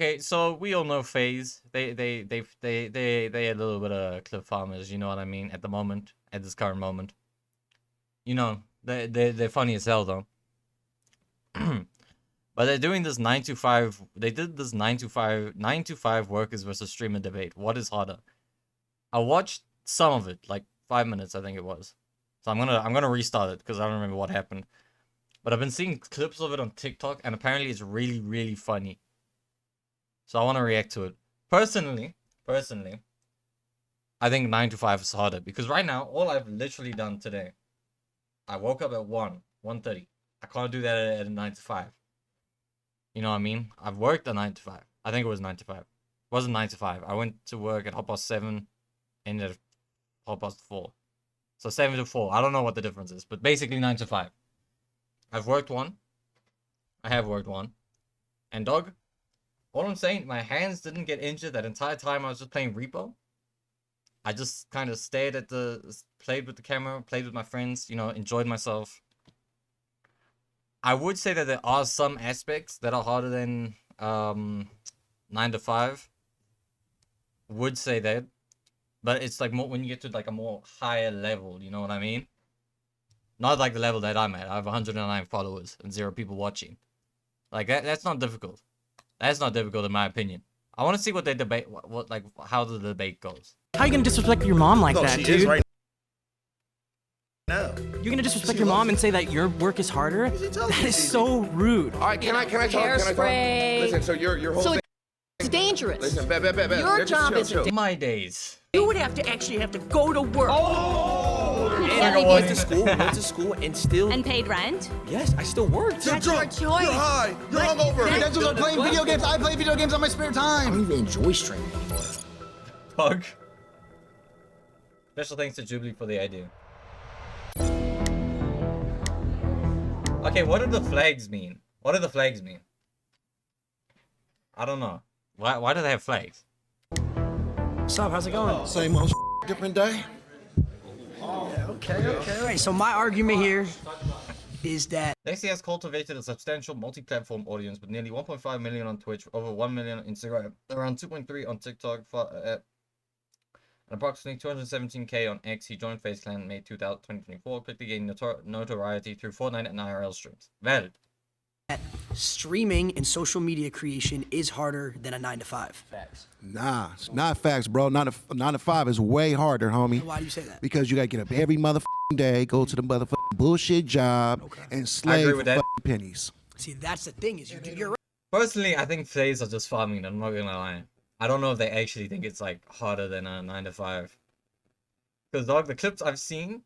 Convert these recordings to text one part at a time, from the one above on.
Okay, so we all know Faze. They a little bit of clip farmers, you know what I mean, at the moment, at this current moment. You know, they're funny as hell though. But they're doing this 9 to 5. They did this 9 to 5 workers versus streamer debate. What is harder? I watched some of it, like 5 minutes, I think it was. So I'm gonna restart it because I don't remember what happened. But I've been seeing clips of it on TikTok, and apparently it's really, really funny. So I want to react to it. Personally, I think 9 to 5 is harder because right now, all I've literally done today, I woke up at 1:30. I can't do that at a 9 to 5. You know what I mean? I've worked a 9 to 5. I think it was 9 to 5. It wasn't 9 to 5. I went to work at 7:30, ended at 4:30. So 7 to 4. I don't know what the difference is, but basically 9 to 5. I've worked one. I have worked one. And dog, all I'm saying, my hands didn't get injured that entire time I was just playing Repo. I just kind of stayed at played with the camera, played with my friends, you know, enjoyed myself. I would say that there are some aspects that are harder than 9 to 5. Would say that. But it's like more when you get to like a more higher level, you know what I mean? Not like the level that I'm at. I have 109 followers and 0 people watching. Like that's not difficult. That's not difficult in my opinion. I want to see what they debate, how the debate goes. How are you gonna disrespect your mom like that, dude? Right now. You're gonna disrespect your mom and say that your work is harder? That is so rude. All right, can I talk? Hairspray. Listen, so your whole thing. It's dangerous. Listen, Your job is In my days. You would have to actually have to go to work. and Went to school and still. and paid rent. Yes, I still worked. That's your choice. You're high. You're hungover. That's what I'm playing video games. I play video games on my spare time. I don't even enjoy streaming anymore. Pug. Special thanks to Jubilee for the idea. Okay, what do the flags mean? What do the flags mean? I don't know. Why do they have flags? What's up? How's it going? Same old different day. Okay. All right. So my argument here is that Lexi has cultivated a substantial multi-platform audience with nearly 1.5 million on Twitch, over 1 million on Instagram, around 2.3 on TikTok, and approximately 217k on X. He joined Faze Clan in May 2024, quickly gaining notoriety through Fortnite and IRL streams. Valid. streaming and social media creation is harder than a 9 to 5. Facts. Nah, it's not facts, bro. 9 to 5 is way harder, homie. Why do you say that? Because you gotta get up every motherfucking day, go to the motherfucking bullshit job, and slave agree for with that. fucking pennies. See, that's the thing is you're right. Personally, I think Faze are just farming. I'm not gonna lie. I don't know if they actually think it's like harder than a 9 to 5. Because dog, the clips I've seen,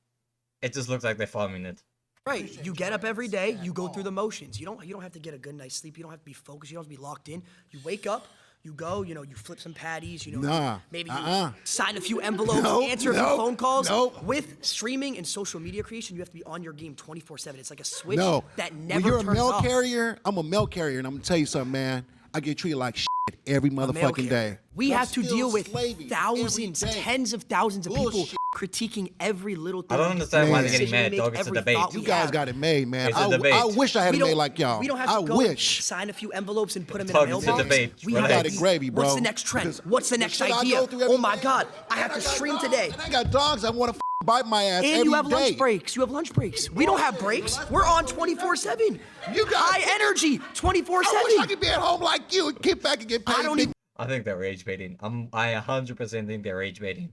it just looks like they're farming it. Right. You get up every day, you go through the motions. You don't have to get a good night's sleep. You don't have to be focused. You don't have to be locked in. You wake up, you go, you flip some patties, Nah. maybe you sign a few envelopes, Nope, answer a few nope, phone calls. nope. With streaming and social media creation, you have to be on your game 24/7. It's like a switch No. that never When you're a turns mail off. carrier, I'm a mail carrier, and I'm gonna tell you something, man. I get treated like shit every Mail motherfucking carrier. day. We I'm have to still deal with slaving thousands, every day. tens of thousands of people Bullshit. critiquing every little thing. I don't understand why they're getting mad, dog. It's a debate. You guys got it made, man. It's a debate. I wish I had it made like y'all. We don't have to I go wish. sign a few envelopes and put them in Talk, a it's a mailbox. debate. We Relax. have Got to it gravy, bro. What's the next trend? Because What's the next shit I idea? go through every Oh my day, God, I have and to got stream dogs, today. And I got dogs that want to bite my ass And every you have day. lunch breaks. You have lunch breaks. We don't have breaks. We're on 24/7. You guys- High energy, I wish I 24/7. could be at home like you and get back and get paid. I don't even. I think they're rage baiting. I 100% think they're rage baiting.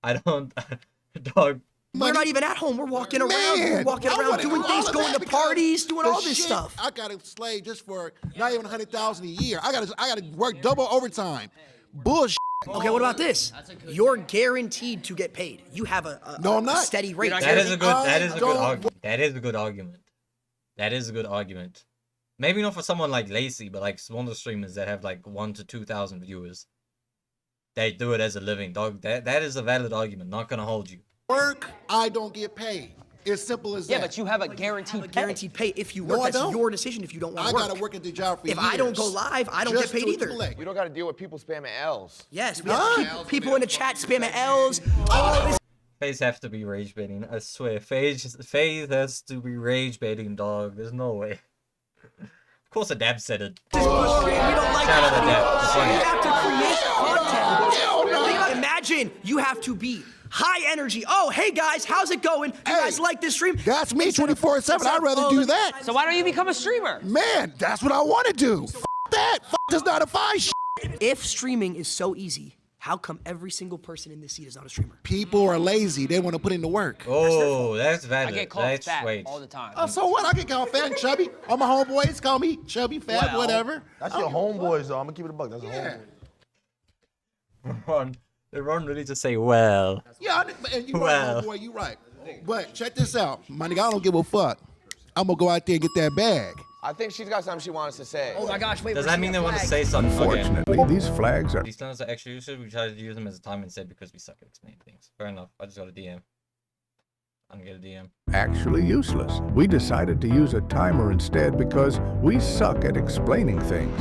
I don't, dog. We're not even at home. We're walking around. Man, We're walking I around wanna doing do things, all of going that to because parties, doing the all this shit stuff. I gotta slave just for not even 100,000 a year. I gotta work double overtime. Bullshit. Okay, what about this? You're guaranteed to get paid. You have a No, I'm not. steady rate. That is a good. That is a good don't- argument. That is a good argument. That is a good argument. Maybe not for someone like Lacey, but like smaller streamers that have like 1,000 to 2,000 viewers. They do it as a living, dog. That is a valid argument. Not gonna hold you. Work, I don't get paid. It's simple as that. Yeah, but you have a guaranteed pay. Guaranteed pay if you No, work. I That's don't. your decision if you don't want I to work. gotta work at the job for If years. I don't go live, I don't just get paid to either. collect. You don't got to deal with people spamming L's. Yes, we have people in the chat spamming L's. All this. Faze have to be rage baiting. I swear, Faze has to be rage baiting, dog. There's no way. Of course, a dab said it. Just frustrating. We don't like Shout out to it. Deb. It's funny. You have to create content. Imagine you have to be high energy. Oh, hey guys, how's it going? You guys like this stream? That's me 24/7. I'd rather do that. So why don't you become a streamer? Man, that's what I want to do. F that. F this not a fine shit. If streaming is so easy, how come every single person in this seat is not a streamer? People are lazy. They want to put in the work. Oh, that's valid. I get called That's fat wait. all the time. So what? I get called fat and chubby. All my homeboys call me chubby, fat, Well, whatever. That's your homeboys, though. I'm gonna keep it a buck. That's your homeboy. Ron really just say, well. Yeah, and you right, Well. homeboy, you right. But check this out. My nigga, I don't give a fuck. I'm going to go out there and get that bag. I think she's got something she wants to say. Oh my gosh, wait. Does we're that seeing mean a they want to flag. say something? Okay. Unfortunately, these flags are These terms are extra usage. We try to use them as a time instead because we suck at explaining things. Fair enough. I just got a DM. I'm gonna get a DM. actually useless. We decided to use a timer instead because we suck at explaining things.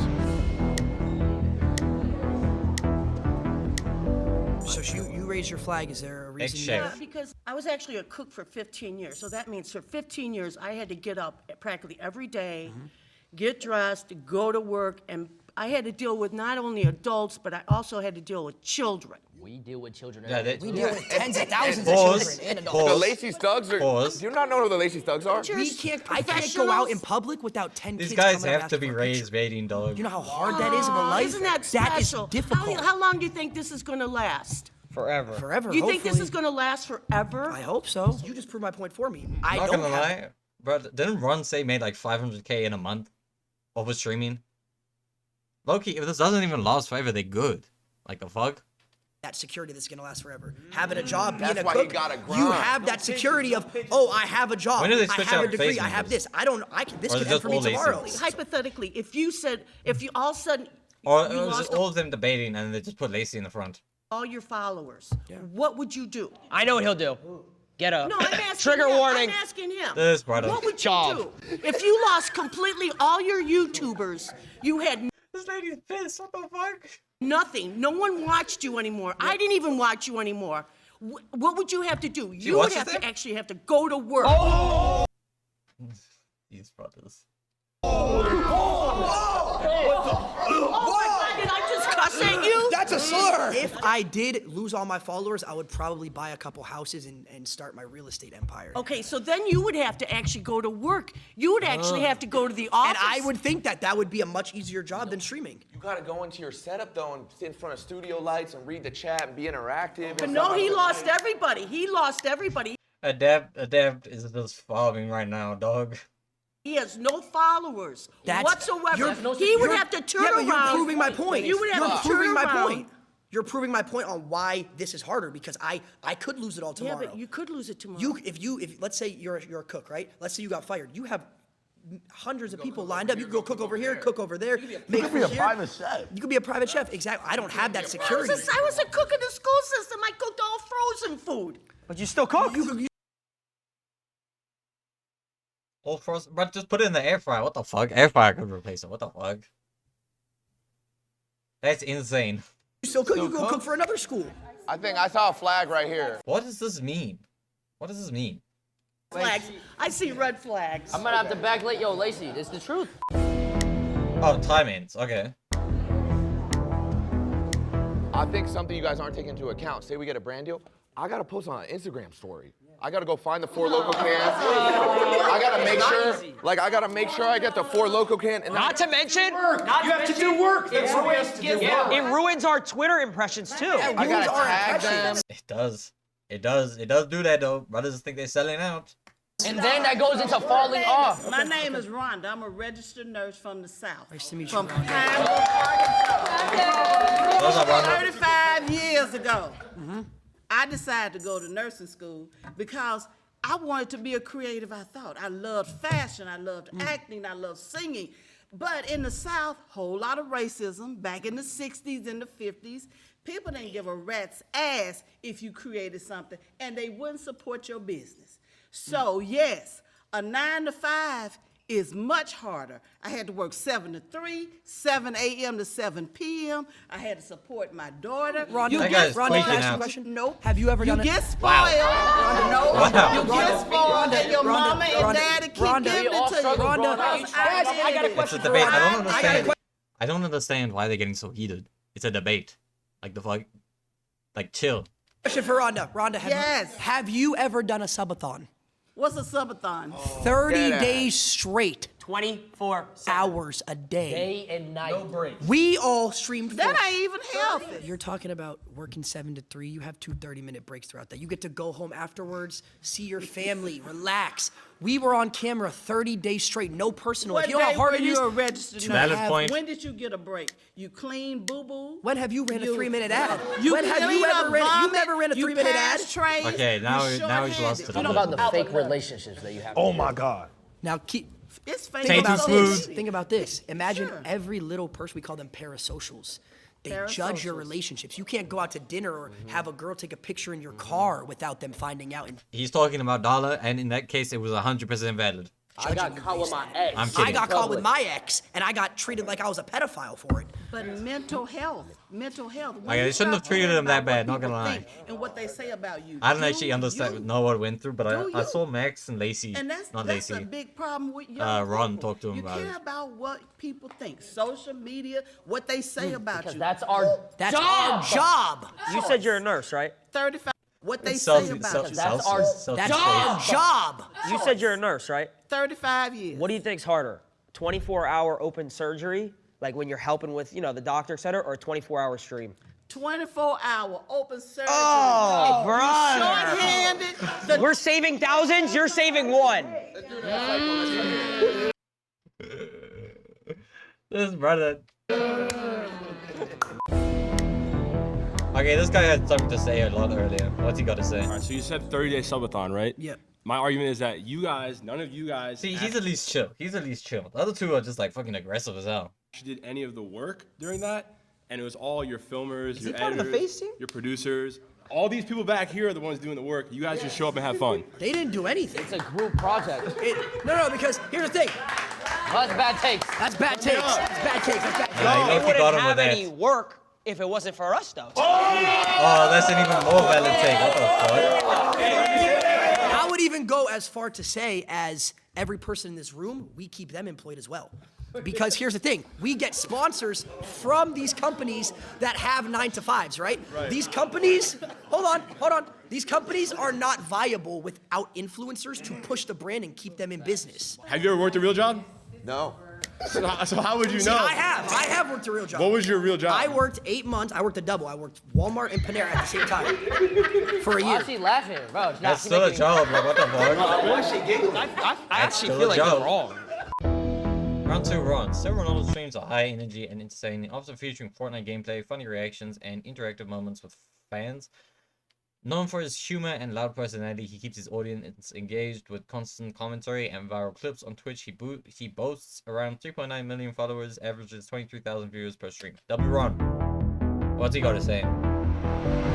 So you raise your flag. Is there a reason? Ex-chef. you- Yeah, Because I was actually a cook for 15 years. So that means for 15 years, I had to get up practically every day, get dressed, go to work, and I had to deal with not only adults, but I also had to deal with children. We deal with children. Yeah, every they, day. We deal with tens of thousands of Pause. children and The adults. Lacey Stugs are. Pause. Do you not know who the Lacey Stugs are? We can't. I can't go out in public without 10 these kids guys coming up have to asking be for a picture. raised baiting, dog. You know how hard that is of a life. Isn't that That is special? difficult. How long do you think this is going to last? Forever. Forever. You think this hopefully. is going to last forever? I hope so. You just proved my point for me. I I'm not don't gonna have lie, bro. Didn't Ron say he made like 500K in a month over streaming? Loki, if this doesn't even last forever, they're good. Like the fuck? that security that's gonna last forever. Having a job, being That's a why he cook, gotta you grind. have that security of, oh, I have a job, When do they I switch have a out degree, Faze I have members? this. I don't. I can. This Or is could it end just for me all lazy tomorrow. members? Hypothetically, if you all of a sudden Or you it was lost just all of them debating and they just put Lacey in the front. all your followers, what would you do? I know what he'll do. Get a No, I'm asking trigger him. warning. I'm asking him. This brother. What would you Job. do if you lost completely all your YouTubers? You had This lady's pissed. What the fuck? nothing. No one watched you anymore. I didn't even watch you anymore. What would you have to do? You would watches have them? to actually have to go to work. These brothers. Oh my God, did I just cuss at you? That's a slur. If I did lose all my followers, I would probably buy a couple houses and start my real estate empire. Okay, so then you would have to actually go to work. You would actually have to go to the office. And I would think that that would be a much easier job than streaming. You gotta go into your setup though and sit in front of studio lights and read the chat and be interactive. But and no, stuff he like lost that. everybody. He lost everybody. Adapt is just farming right now, dog. He has no followers That's- whatsoever. you're- He would you're- have to turn yeah, but around. you're proving my point. You would have You're to turn proving my around. point. You're proving my point on why this is harder because I could lose it all Yeah, tomorrow. but you could lose it tomorrow. If let's say you're a cook, right? Let's say you got fired. You have hundreds of people lined up. You can go cook over here, cook over there. You could be a private chef. You could be a private chef. Exactly. I don't have that I security. was a cook in the school system. I cooked all frozen food. But you still cook. All frozen, but just put it in the air fryer. What the fuck? Air fryer could replace it. What the fuck? That's insane. You still cook. You go cook for another school. I think I saw a flag right here. What does this mean? What does this mean? Flags. I see red flags. I'm gonna have to backlight yo, Lacey. It's the truth. Oh, timings. Okay. I think something you guys aren't taking into account. Say we get a brand deal, I gotta post on an Instagram story. I gotta go find the 4 Loco cans. I gotta make sure, I get the 4 Loco can. And Not to mention, You have to do work. That's the way it has to do work. it ruins our Twitter impressions too. I gotta tag them. It does. It does. It does do that though. Brothers think they're selling out. And then that goes into falling off. My name is Rhonda. I'm a registered nurse from the South. Nice to meet you, From Rhonda. Those are Ronald. 35 years ago, I decided to go to nursing school because I wanted to be a creative, I thought. I loved fashion, I loved acting, I loved singing. But in the South, whole lot of racism. Back in the 60s and the 50s, people didn't give a rat's ass if you created something, and they wouldn't support your business. So yes, a 9 to 5 is much harder. I had to work 7 to 3, 7 a.m. to 7 p.m. I had to support my daughter. Rhonda, That guy's Rhonda, can I freaking ask you a out. question? Nope. Have you ever done You it? get spoiled. No. Wow. You get spoiled, and your Rhonda, mama and Rhonda, daddy keep Rhonda, giving we all it to you. struggle growing up. Because Guys, I I got a did it. It's a question for debate. I don't Rhonda. understand. I don't understand why they're getting so heated. It's a debate. Like the fuck. Like chill. Question for Rhonda. Rhonda, Yes. have you ever done a subathon? What's a subathon? 30 Deadass. days straight, 24 hours a day. day and night. No break. We all streamed That for. ain't even healthy. You're talking about working 7 to 3. You have 2 30-minute breaks throughout that. You get to go home afterwards, see your family, relax. We were on camera 30 days straight, no personal. What If you know how day hard were it is. you a registered nurse? Valid point. When did you get a break? You clean boo-boo? When have you ran a 3-minute ad? You When have you clean ever up ran? You vomit, never ran a you 3-minute ad. pass trays, Okay, now you now he's lost shorthanded. it. Talk about the fake relationships that you have. Oh my God. Now keep. It's fake. Tainted Think about this. smooth. Think about this. Imagine Sure. every little person, we call them parasocials. They judge your Parasocials. relationships. You can't go out to dinner or have a girl take a picture in your car without them finding out. And He's talking about dollar, and in that case, it was 100% valid. I got caught with my ex. I'm I kidding. got caught with my ex, and I got treated like I was a pedophile for it. But mental health. When Okay, they you shouldn't have start treated worrying him that about bad, what not gonna people lie. think And what they say about you. I don't Do actually understand, you? know what it went through, but Do I you? saw Max and Lacey, And that's not a Lacey. big problem with young Ron people. talked to him you about care it. about what people think, social media, what they say about Because you. that's our That's job. our job. You said you're a nurse, right? 35. What they It's say Celsius- about Cel- you. That's Celsius- our That's Celsius our space. job. You said you're a nurse, right? 35 years. What do you think's harder? 24-hour open surgery, like when you're helping with, the doctor, et cetera, or a 24-hour stream? 24-hour open surgery. Oh, You brother. short-handed. The We're saving thousands, you're saving one. This brother. Okay, this guy had something to say a lot earlier. What's he got to say? All right, so you said 30-day subathon, right? Yep. My argument is that none of you guys See, he's at least chill. He's at least chill. The other two are just like fucking aggressive as hell. actually did any of the work during that, and it was all your filmers, your he part of the editors, Faze team? your producers. All these people back here are the ones doing the work. You guys just show up and have fun. They didn't do anything. It's a group project. No, because here's the thing. Well, that's bad takes. That's bad takes. That's bad takes. That's bad takes. Yeah, They you know, wouldn't got him have with any that. work if it wasn't for us, though. Oh, that's an even more valid take. What the fuck? I would even go as far to say as every person in this room, we keep them employed as well. Because here's the thing, we get sponsors from these companies that have 9-to-5s, right? These companies, hold on. These companies are not viable without influencers to push the brand and keep them in business. Have you ever worked a real job? No. So how would you See, know? I have worked a real job. What was your real job? I worked 8 months. I worked a double. I worked Walmart and Panera at the same time for a Why year. is he laughing, bro? It's not That's still a making me- job. Like, what the fuck? I actually still feel a like job. you're wrong. Round 2 Ron. Several Ronaldo streams are high energy and entertaining, often featuring Fortnite gameplay, funny reactions, and interactive moments with fans. Known for his humor and loud personality, he keeps his audience engaged with constant commentary and viral clips. On Twitch, he boasts around 3.9 million followers, averages 23,000 viewers per stream. W Ron, what's he got to say?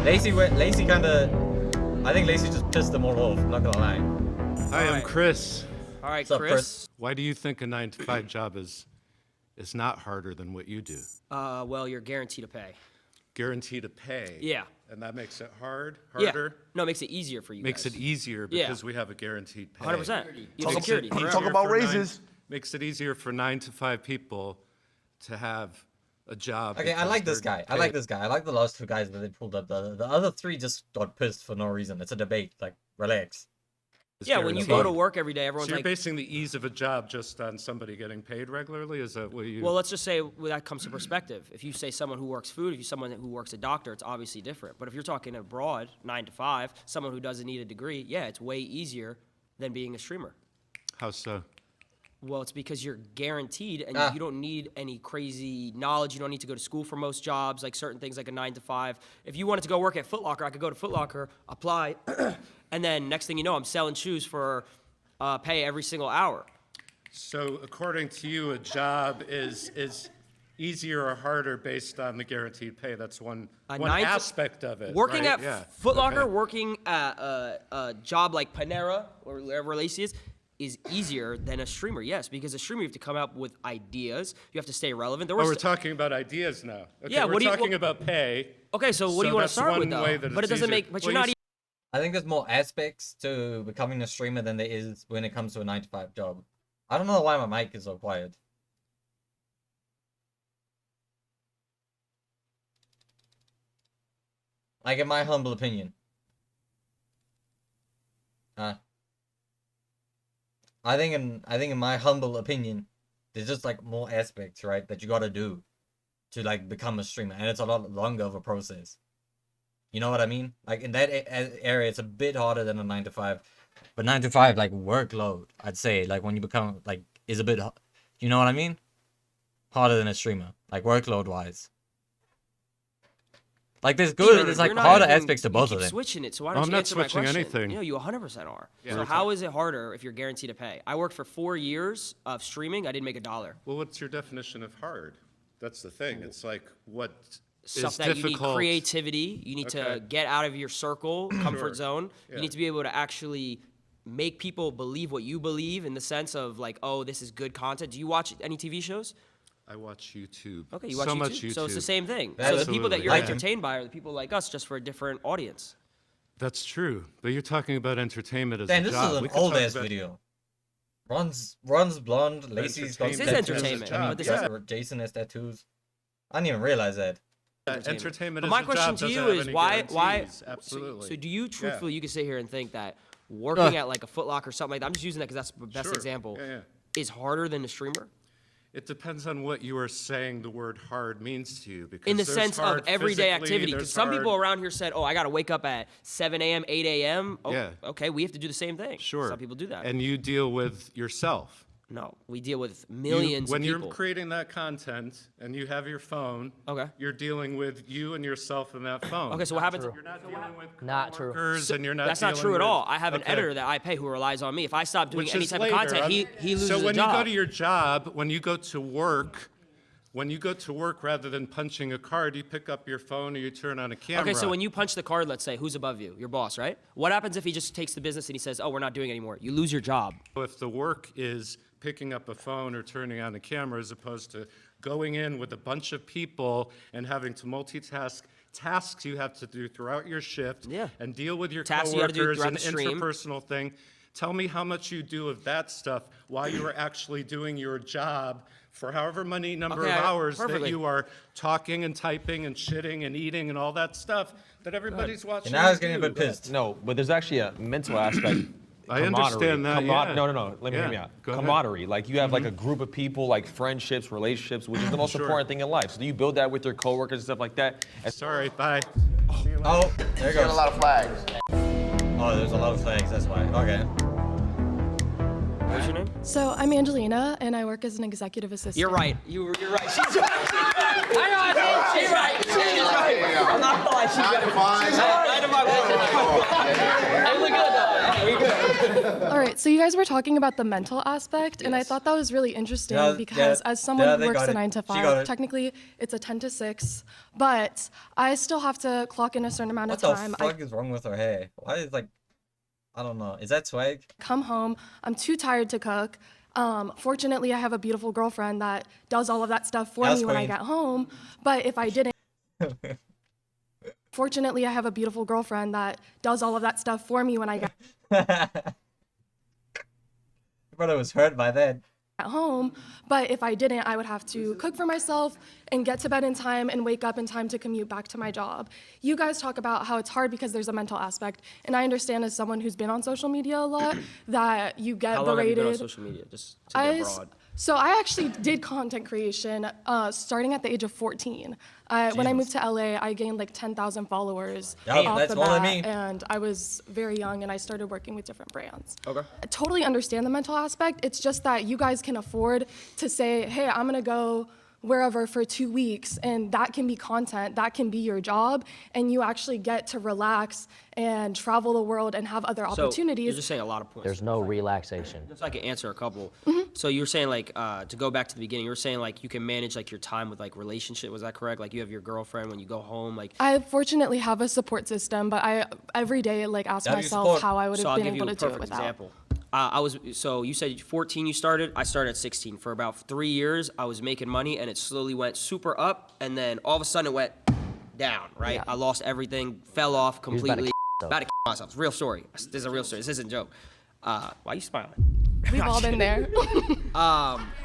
Lacey kind of, I think Lacey just pissed them all off. Not gonna lie. Hi, I'm Chris. All right, What's up, Chris? Why do you think a 9-to-5 job is not harder than what you do? Well, you're guaranteed to pay. Guaranteed to pay. Yeah. And that makes it harder? Yeah. No, it makes it easier for you Makes guys. it easier Yeah. because we have a guaranteed pay. 100%. You have Makes security. it easier Talk about for raises. Makes it easier for 9-to-5 people to have a job. Okay, I because like this they're guy. I like paid. this guy. I like the last two guys that they pulled up. The other three just got pissed for no reason. It's a debate. Like, relax. It's Yeah, when you guaranteed. go to work every day, So everyone's you're like, basing the ease of a job just on somebody getting paid regularly? Is that what you... well, let's just say that comes to perspective. If you say someone who works food, if you someone who works a doctor, it's obviously different. But if you're talking abroad, 9-to-5, someone who doesn't need a degree, yeah, it's way easier than being a streamer. How so? Well, it's because you're guaranteed, and Ah. you don't need any crazy knowledge. You don't need to go to school for most jobs, like certain things like a 9-to-5. If you wanted to go work at Foot Locker, I could go to Foot Locker, apply, and then next thing you know, I'm selling shoes for pay every single hour. So according to you, a job is easier or harder based on the guaranteed pay? That's one aspect of it. Working right? at Yeah. Foot Locker, Okay. working at a job like Panera or wherever Lacey is easier than a streamer, yes, because a streamer you have to come up with ideas, you have to stay relevant. There Oh, was we're talking about ideas now. Okay, Yeah, we're what do you- talking about pay. Okay, so what do you want to that's start one with though? way that But it it's doesn't easier. make. But Well, you're not. I think there's more aspects to becoming a streamer than there is when it comes to a 9-to-5 job. I don't know why my mic is so quiet. Like, in my humble opinion. I think in my humble opinion, there's just like more aspects, right, that you gotta do to like become a streamer, and it's a lot longer of a process. You know what I mean? Like in that area, it's a bit harder than a 9-to-5, but 9-to-5 like workload, I'd say, like when you become like is a bit, you know what I mean? Harder than a streamer, like workload wise. Like there's good, there's like harder aspects to both of them. Switching it, so why don't you answer my question? I'm not switching anything. You know, you 100% are. Yeah. So how is it harder if you're guaranteed to pay? I worked for 4 years of streaming. I didn't make $1. Well, what's your definition of hard? That's the thing. It's like what stuff is that difficult. you need creativity. You need to get out of your circle, comfort zone. Yeah. You need to be able to actually make people believe what you believe in the sense of like, oh, this is good content. Do you watch any TV shows? I watch YouTube. Okay, you watch so YouTube. much YouTube. So it's the same thing. Absolutely. So the people that you're Yeah. entertained by are the people like us, just for a different audience. That's true. But you're talking about entertainment as Damn, a this job. is an old ass video. Ron's blonde, Lacey's got This is tattoos. entertainment. I mean, But this yeah. Jason has tattoos. I didn't even realize that. Entertainment But as my a question job to you doesn't have is any why? guarantees. Absolutely. So do you truthfully, you can sit here and think that working at like a Foot Locker or something like that, I'm just using that because that's the best example, is harder than a streamer? It depends on what you are saying the word hard means to you. Because In the there's sense of hard everyday physically, activity. Because there's some hard- people around here said, oh, I got to wake up at 7 a.m., 8 a.m. Oh, Yeah. okay, we have to do the same thing. Sure. Some people do that. And you deal with yourself. No, we deal with millions When of people. you're creating that content and you have your phone, you're dealing with you and yourself in that phone. Okay, so what happens? You're not dealing with Not true. coworkers and you're not That's not dealing true at with- all. I have an Okay. editor that I pay who relies on me. If I stop doing Which any is type later. of content, he loses So when a job. you go to your job, when you go to work, rather than punching a card, you pick up your phone or you turn on a camera. Okay, so when you punch the card, let's say, who's above you? Your boss, right? What happens if he just takes the business and he says, oh, we're not doing it anymore? You lose your job. If the work is picking up a phone or turning on a camera as opposed to going in with a bunch of people and having to multitask tasks you have to do throughout your shift and deal with your Tasks you gotta do coworkers throughout and the stream. interpersonal thing. Tell me how much you do of that stuff while you are actually doing your job for however many number of hours that you are talking and typing and shitting and eating and all that stuff that everybody's watching. And now he's you getting a do. bit pissed. No, but there's actually a mental aspect. I understand that, yeah. No. Let me hear me out. Go ahead. Camaraderie. Like you have like a group of people, like friendships, relationships, which is the most important thing in life. So do you build that with your coworkers and stuff like that? Sorry, bye. Oh, there you Got a go. lot of flags. Oh, there's a lot of flags. That's why. Okay. What's your name? So I'm Angelina, and I work as an executive assistant. You're right. You're right. She's right. I know. She's right. She's right. I'm not gonna lie. She's right. All right, so you guys were talking about the mental aspect, and I thought that was really interesting because as someone who works a 9 to 5, technically it's a 10 to 6, but I still have to clock in a certain amount What of the time. fuck is wrong with her hair? Why is like, I don't know. Is that swag? Come home, I'm too tired to cook. Fortunately, I have a beautiful girlfriend that does all of that stuff for me when I get home, but if I didn't, fortunately, I have a beautiful girlfriend that does all of that stuff for me when I get Your brother was hurt by that. at home, but if I didn't, I would have to cook for myself and get to bed in time and wake up in time to commute back to my job. You guys talk about how it's hard because there's a mental aspect, and I understand as someone who's been on social media a lot that you get How long have you berated. been on social media? Just to get broad. So I actually did content creation starting at the age of 14. When I moved to LA, I gained like 10,000 followers off that's the more than bat, me. and I was very young, and I started working with different brands. Okay. I totally understand the mental aspect. It's just that you guys can afford to say, hey, I'm gonna go wherever for 2 weeks, and that can be content, that can be your job, and you actually get to relax and travel the world and have other So opportunities. you're just saying a lot of points. There's no relaxation. Just so I can answer a couple. So you were saying like to go back to the beginning, you were saying like you can manage like your time with like relationship. Was that correct? Like you have your girlfriend when you go home. Like I fortunately have a support system, but I every day like ask How do you myself support? how I would so have I'll been give you able a to do it perfect without. example. So you said 14 you started. I started at 16. For about 3 years, I was making money, and it slowly went super up, and then all of a sudden it went down. Right? Yeah. I lost everything, fell off He was about to completely. About to myself. It's a real story. This is a real story. This isn't a joke. Why you smiling? We've all been there.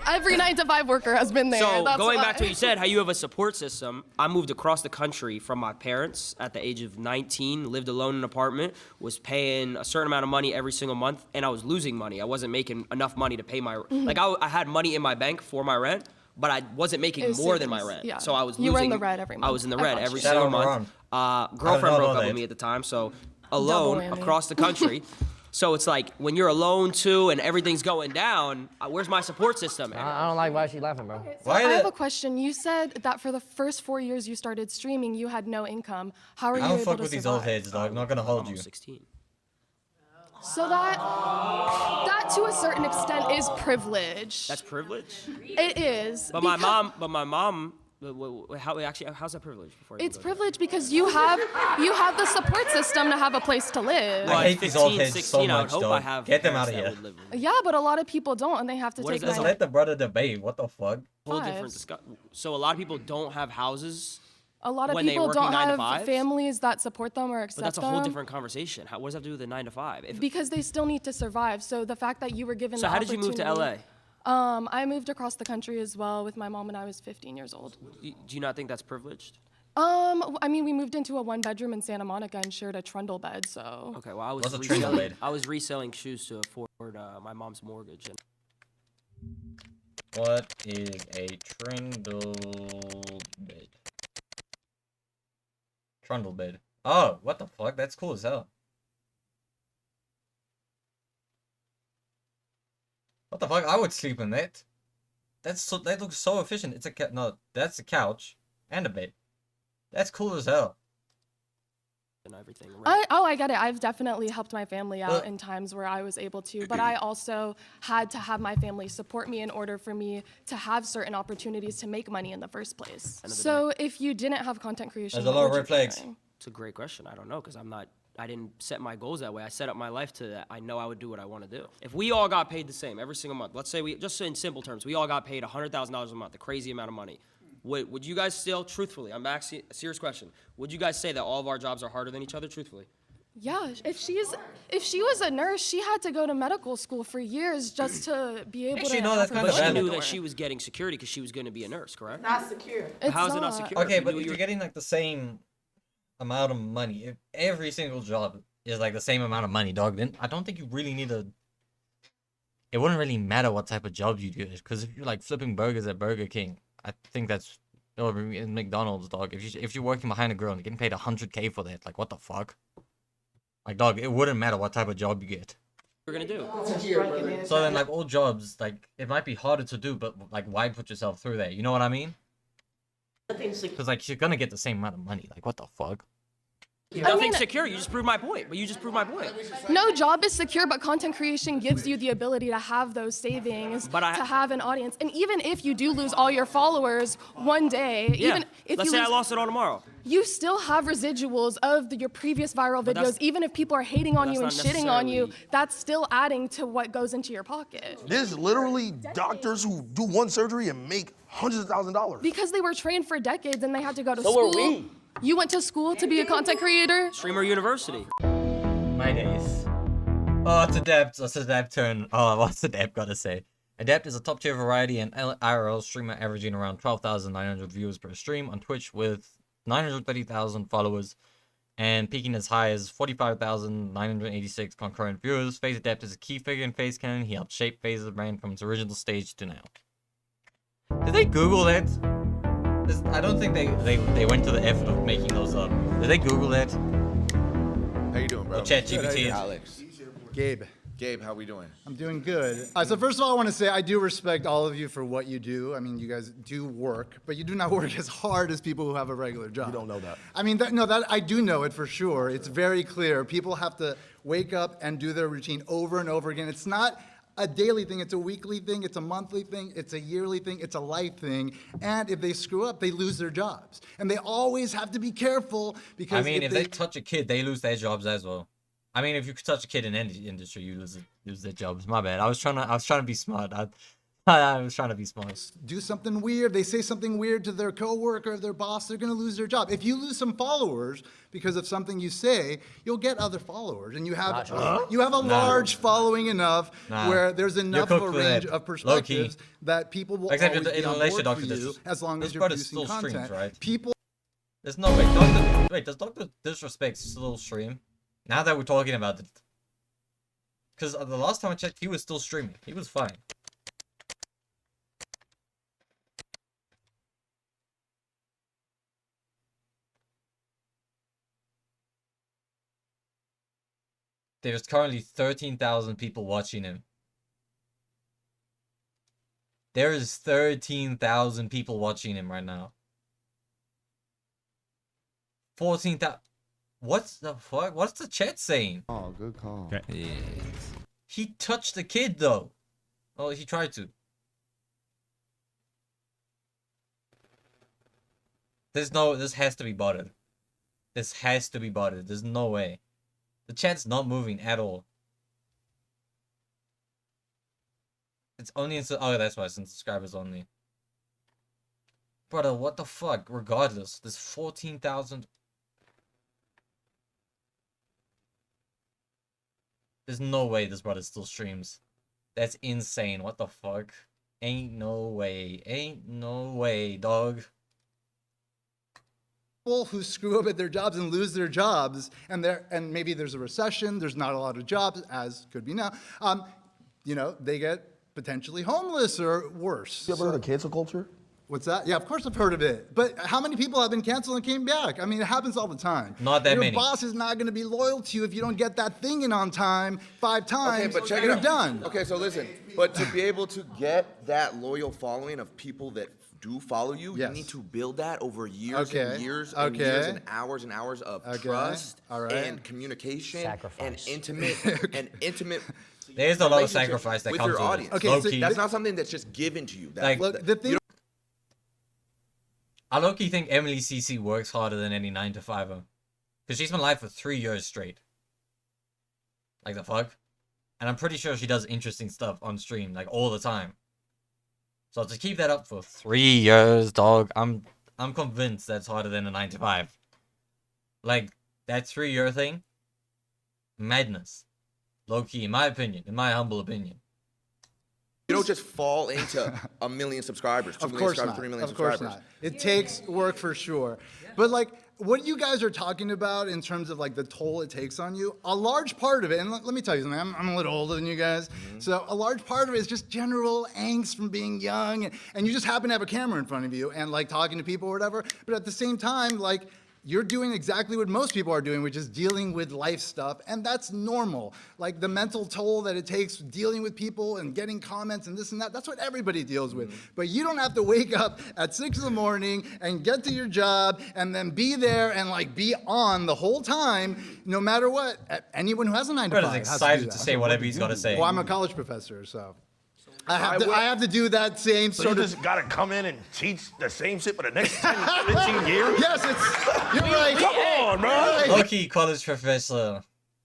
Every 9-to-5 worker has been there. So That's going why. back to what you said, how you have a support system. I moved across the country from my parents at the age of 19, lived alone in an apartment, was paying a certain amount of money every single month, and I was losing money. I wasn't making enough money to pay my, like I had money in my bank for my rent, but I wasn't making more than my rent. Yeah. So I was losing. You were in the red every month. I was in the I red got every you. single Shout out month. Girlfriend broke up with that. me at the time, so alone whammy. across the country. So it's like when you're alone too and everything's going down, where's my support system? I don't like why she laughing, bro. So I have a question. You said that for the first 4 years you started streaming, you had no income. How are you I don't able fuck to with these survive? old heads, dog. I'm not gonna hold you. 16. So that to a certain extent is privilege. That's privilege. It is. But my mom. How's that privilege? It's privilege because you have the support system to have a place to live. I hate these old heads so much, I would hope I dog. have Get them out parents of that here. would live Yeah, but a lot of people don't, and they have to What take. is that? Let the brother debate. What the fuck? Whole different So a lot of people don't have houses. A lot of when they people working don't 9 to have 5s? families that support them or accept But that's a them. whole different conversation. What does that have to do with the 9 to 5? Because they still need to survive. So the fact that you were given So the how did you move to opportunity- LA? I moved across the country as well with my mom when I was 15 years old. Do you not think that's privileged? I mean, we moved into a 1-bedroom in Santa Monica and shared a trundle bed, so. Okay, well, What's a trundle bed? I was reselling shoes to afford my mom's mortgage. And What is a trundle bed? Trundle bed. Oh, what the fuck? That's cool as hell. What the fuck? I would sleep in that. That looks so efficient. It's a no, that's a couch and a bed. That's cool as hell. and everything. I get it. I've definitely helped my family out Well- in times where I was able to, but I also had to have my family support me in order for me to have certain opportunities to make money in the first place. So if you didn't have content creation, There's a what lot of would red you be flags. doing? It's a great question. I don't know because I didn't set my goals that way. I set up my life to that. I know I would do what I want to do. If we all got paid the same every single month, let's say just in simple terms, we all got paid $100,000 a month, a crazy amount of money. Would you guys still, truthfully, I'm asking a serious question, would you guys say that all of our jobs are harder than each other, truthfully? Yeah, if she was a nurse, she had to go to medical school for years just to be able to. have her But she foot in the knew door. that she was getting security because she was going to be a nurse, correct? Not secure. How is it not secure? Okay, You but knew if you you're were- getting like the same amount of money, if every single job is like the same amount of money, dog, then I don't think you really need a. It wouldn't really matter what type of job you do, because if you're like flipping burgers at Burger King, I think that's or in McDonald's, dog. If you're working behind a grill and you're getting paid $100K for that, like what the fuck? Like, dog, it wouldn't matter what type of job you get. We're gonna do. So then, like all jobs, like it might be harder to do, but like why put yourself through that? You know what I mean? Because like you're gonna get the same amount of money. Like what the fuck? Nothing's secure. You just proved my point. But you just proved my point. No job is secure, but content creation gives you the ability to have those savings, to have an audience. And even if you do lose all your followers one day, Yeah. even if Let's you say I lose, lost it all tomorrow. you still have residuals of your previous viral But that's- videos. Even if people are hating on but you and that's shitting not on you, necessarily- that's still adding to what goes into your pocket. There's literally doctors who do one surgery and make hundreds of thousands of dollars. Because they were trained for decades and they had to go to So school. were we. You went to school to be a content creator? Streamer University. My days. Oh, it's Adept. It's Adept turn. Oh, what's Adept gotta say? Adept is a top tier variety and IRL streamer averaging around 12,900 viewers per stream on Twitch with 930,000 followers and peaking as high as 45,986 concurrent viewers. Faze Adept is a key figure in Faze canon. He helped shape Faze's brand from its original stage to now. Did they Google that? I don't think they went to the effort of making those up. Did they Google that? How you doing, bro? Or ChatGPT? Alex. Gabe. Gabe, how we doing? I'm doing good. So first of all, I want to say I do respect all of you for what you do. I mean, you guys do work, but you do not work as hard as people who have a regular job. You don't know that. I mean, that I do know it for sure. It's very clear. People have to wake up and do their routine over and over again. It's not a daily thing, it's a weekly thing, it's a monthly thing, it's a yearly thing, it's a life thing. And if they screw up, they lose their jobs. And they always have to be careful because I mean, if they touch a kid, they lose their jobs as well. I mean, if you touch a kid in any industry, you lose their jobs. My bad. I was trying to be smart. I was trying to be smart. Do something weird. They say something weird to their coworker or their boss, they're going to lose their job. If you lose some followers because of something you say, you'll get other followers, and you have a large following enough where there's enough of a range of perspectives that people will Except always be on board for you as long as you're producing content. Streams, right? People. There's no way. Does Dr. Disrespect still stream? Now that we're talking about it, because the last time I checked, he was still streaming. He was fine. There's currently 13,000 people watching him. There is 13,000 people watching him right now. 14,000. What's the fuck? What's the chat saying? Oh, good call. Okay. He touched the kid though. Oh, he tried to. This has to be botted. This has to be botted. There's no way. The chat's not moving at all. It's only oh, that's why it's in subscribers only. Brother, what the fuck? Regardless, there's 14,000. There's no way this brother still streams. That's insane. What the fuck? Ain't no way. Ain't no way, dog. Who screw up at their jobs and lose their jobs, and maybe there's a recession, there's not a lot of jobs, as could be now, you know, they get potentially homeless or worse. You ever heard of cancel culture? What's that? Yeah, of course I've heard of it. But how many people have been canceled and came back? I mean, it happens all the time. Not that many. Your boss is not going to be loyal to you if you don't get that thing in on time 5 times. Okay, but check you're it out. done. Okay, so listen, but to be able to get that loyal following of people that do follow you, you need to build that over years and years and years and hours of trust and communication and intimate There's a lot of sacrifice that with comes your with audience. it. Okay, so that's not something that's just given to you. Like, I low-key think Emily CC works harder than any 9-to-5er. Because she's been live for 3 years straight. Like the fuck? And I'm pretty sure she does interesting stuff on stream, like all the time. So to keep that up for 3 years, dog, I'm convinced that's harder than a 9-to-5. Like, that 3-year thing, madness. Low-key, in my opinion, in my humble opinion. You don't just fall into 1 million subscribers, 2 million subscribers, 3 million subscribers. Of course not. It takes work for sure. But like, what you guys are talking about in terms of like the toll it takes on you, a large part of it, and let me tell you something, I'm a little older than you guys, so a large part of it is just general angst from being young, and you just happen to have a camera in front of you and like talking to people or whatever, but at the same time, like, you're doing exactly what most people are doing, which is dealing with life stuff, and that's normal. Like the mental toll that it takes dealing with people and getting comments and this and that, that's what everybody deals with. But you don't have to wake up at 6 in the morning and get to your job and then be there and like be on the whole time, no matter what. Anyone who has a 9-to-5 Brother's excited to say whatever he's got to say. Well, I'm a college professor, so. I have to do that same So sort you of. just gotta come in and teach the same shit for the next 10, 15 years? Yes, you're right. Come on, bro. Low-key college professor,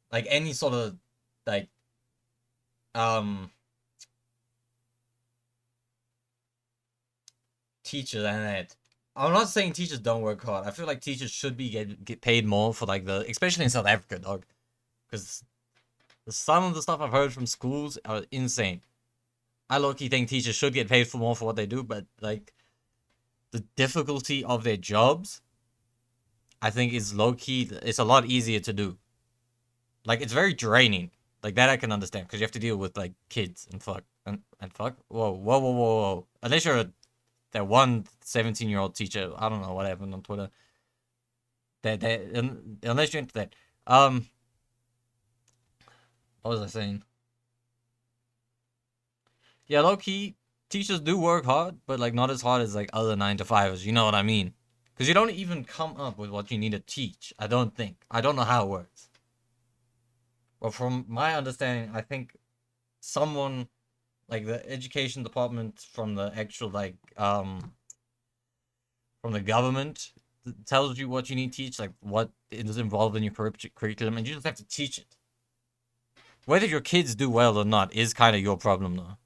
like any sort of, like, teacher and that. I'm not saying teachers don't work hard. I feel like teachers should be get paid more for like especially in South Africa, dog. Because some of the stuff I've heard from schools are insane. I low-key think teachers should get paid for more for what they do, but like the difficulty of their jobs, I think is low-key, it's a lot easier to do. Like it's very draining. Like that I can understand because you have to deal with like kids and fuck and fuck. Whoa. Unless you're that one 17-year-old teacher, I don't know what happened on Twitter. Unless you're into that. What was I saying? Yeah, low-key, teachers do work hard, but like not as hard as like other 9-to-5ers. You know what I mean? Because you don't even come up with what you need to teach. I don't think. I don't know how it works. But from my understanding, I think someone like the education department from the actual like from the government tells you what you need to teach, like what is involved in your curriculum, and you just have to teach it. Whether your kids do well or not is kind of your problem, though.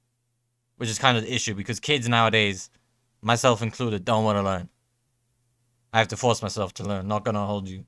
which is kind of the issue because kids nowadays, myself included, don't want to learn. I have to force myself to learn. Not gonna hold you.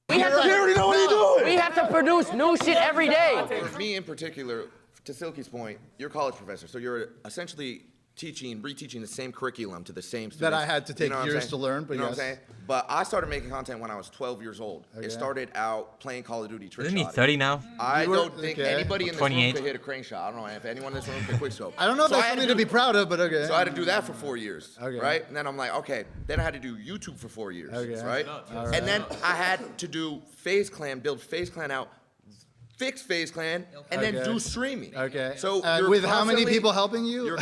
We have to, already know what you're doing. We have to produce new shit every day. For me in particular, to Silky's point, you're a college professor, so you're essentially reteaching the same curriculum to the same students. That I had to take what I'm years saying? to learn, but you know yes. what I'm saying? But I started making content when I was 12 years old. Okay. It started out playing Call of Duty trick Isn't he shotting. 30 now? I You were- don't think okay. anybody in this room 28. could hit a crane shot. I don't know if anyone in this room could quick scope. I don't know if So that's I had something to be proud of, but okay. So I had to do that for 4 years, Okay. right? And then I'm like, okay. Then I had to do YouTube for 4 years, Okay. right? All right. And then I had to do Faze Clan, build Faze Clan out, fix Faze Clan, and then Okay. do streaming. Okay. So you're with how many constantly- people helping you?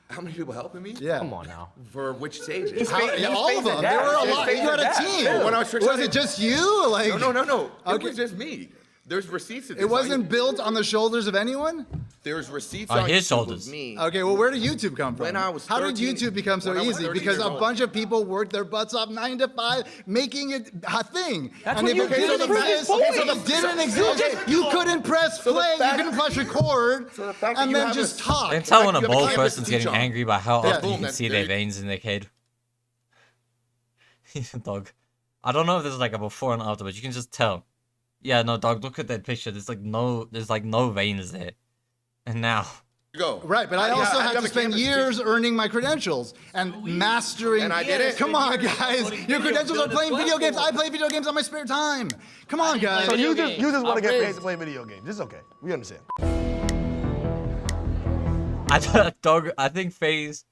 How many people helping me? Yeah. Come on now. For which stages? Yeah, all of them. There were a lot. You had a team. Yeah, when I was trick Was shotting- it just you? Like No. It Okay. was just me. There's receipts of this. It wasn't built on the shoulders of anyone? There's receipts On on his YouTube shoulders. of me. Okay, well, where did YouTube come from? When I was How did 13 YouTube become so when I was easy? 13 Because years a old. bunch of people worked their butts off 9 to 5, making it a thing. That's and what if you it did didn't in the exist, previous if movies. it didn't exist, you couldn't press So the play, you fact- couldn't press record, So the fact that and you then have just a- talk. I can tell when a You have a bald campus person's to getting teach on. angry by how Yeah. often you Boom, can that's see their very- veins in their kid. Dog. I don't know if there's like a before and after, but you can just tell. Yeah, no, dog, look at that picture. There's like no veins there. And now. Go. Right, but I Yeah, also I had have to a spend campus to years earning my credentials and mastering. And I did it. Come on, guys. Your credentials are playing video games. I play video games on my spare time. Come on, guys. So you just want to get I'm paid to play video games. It's okay. We understand. I think Faze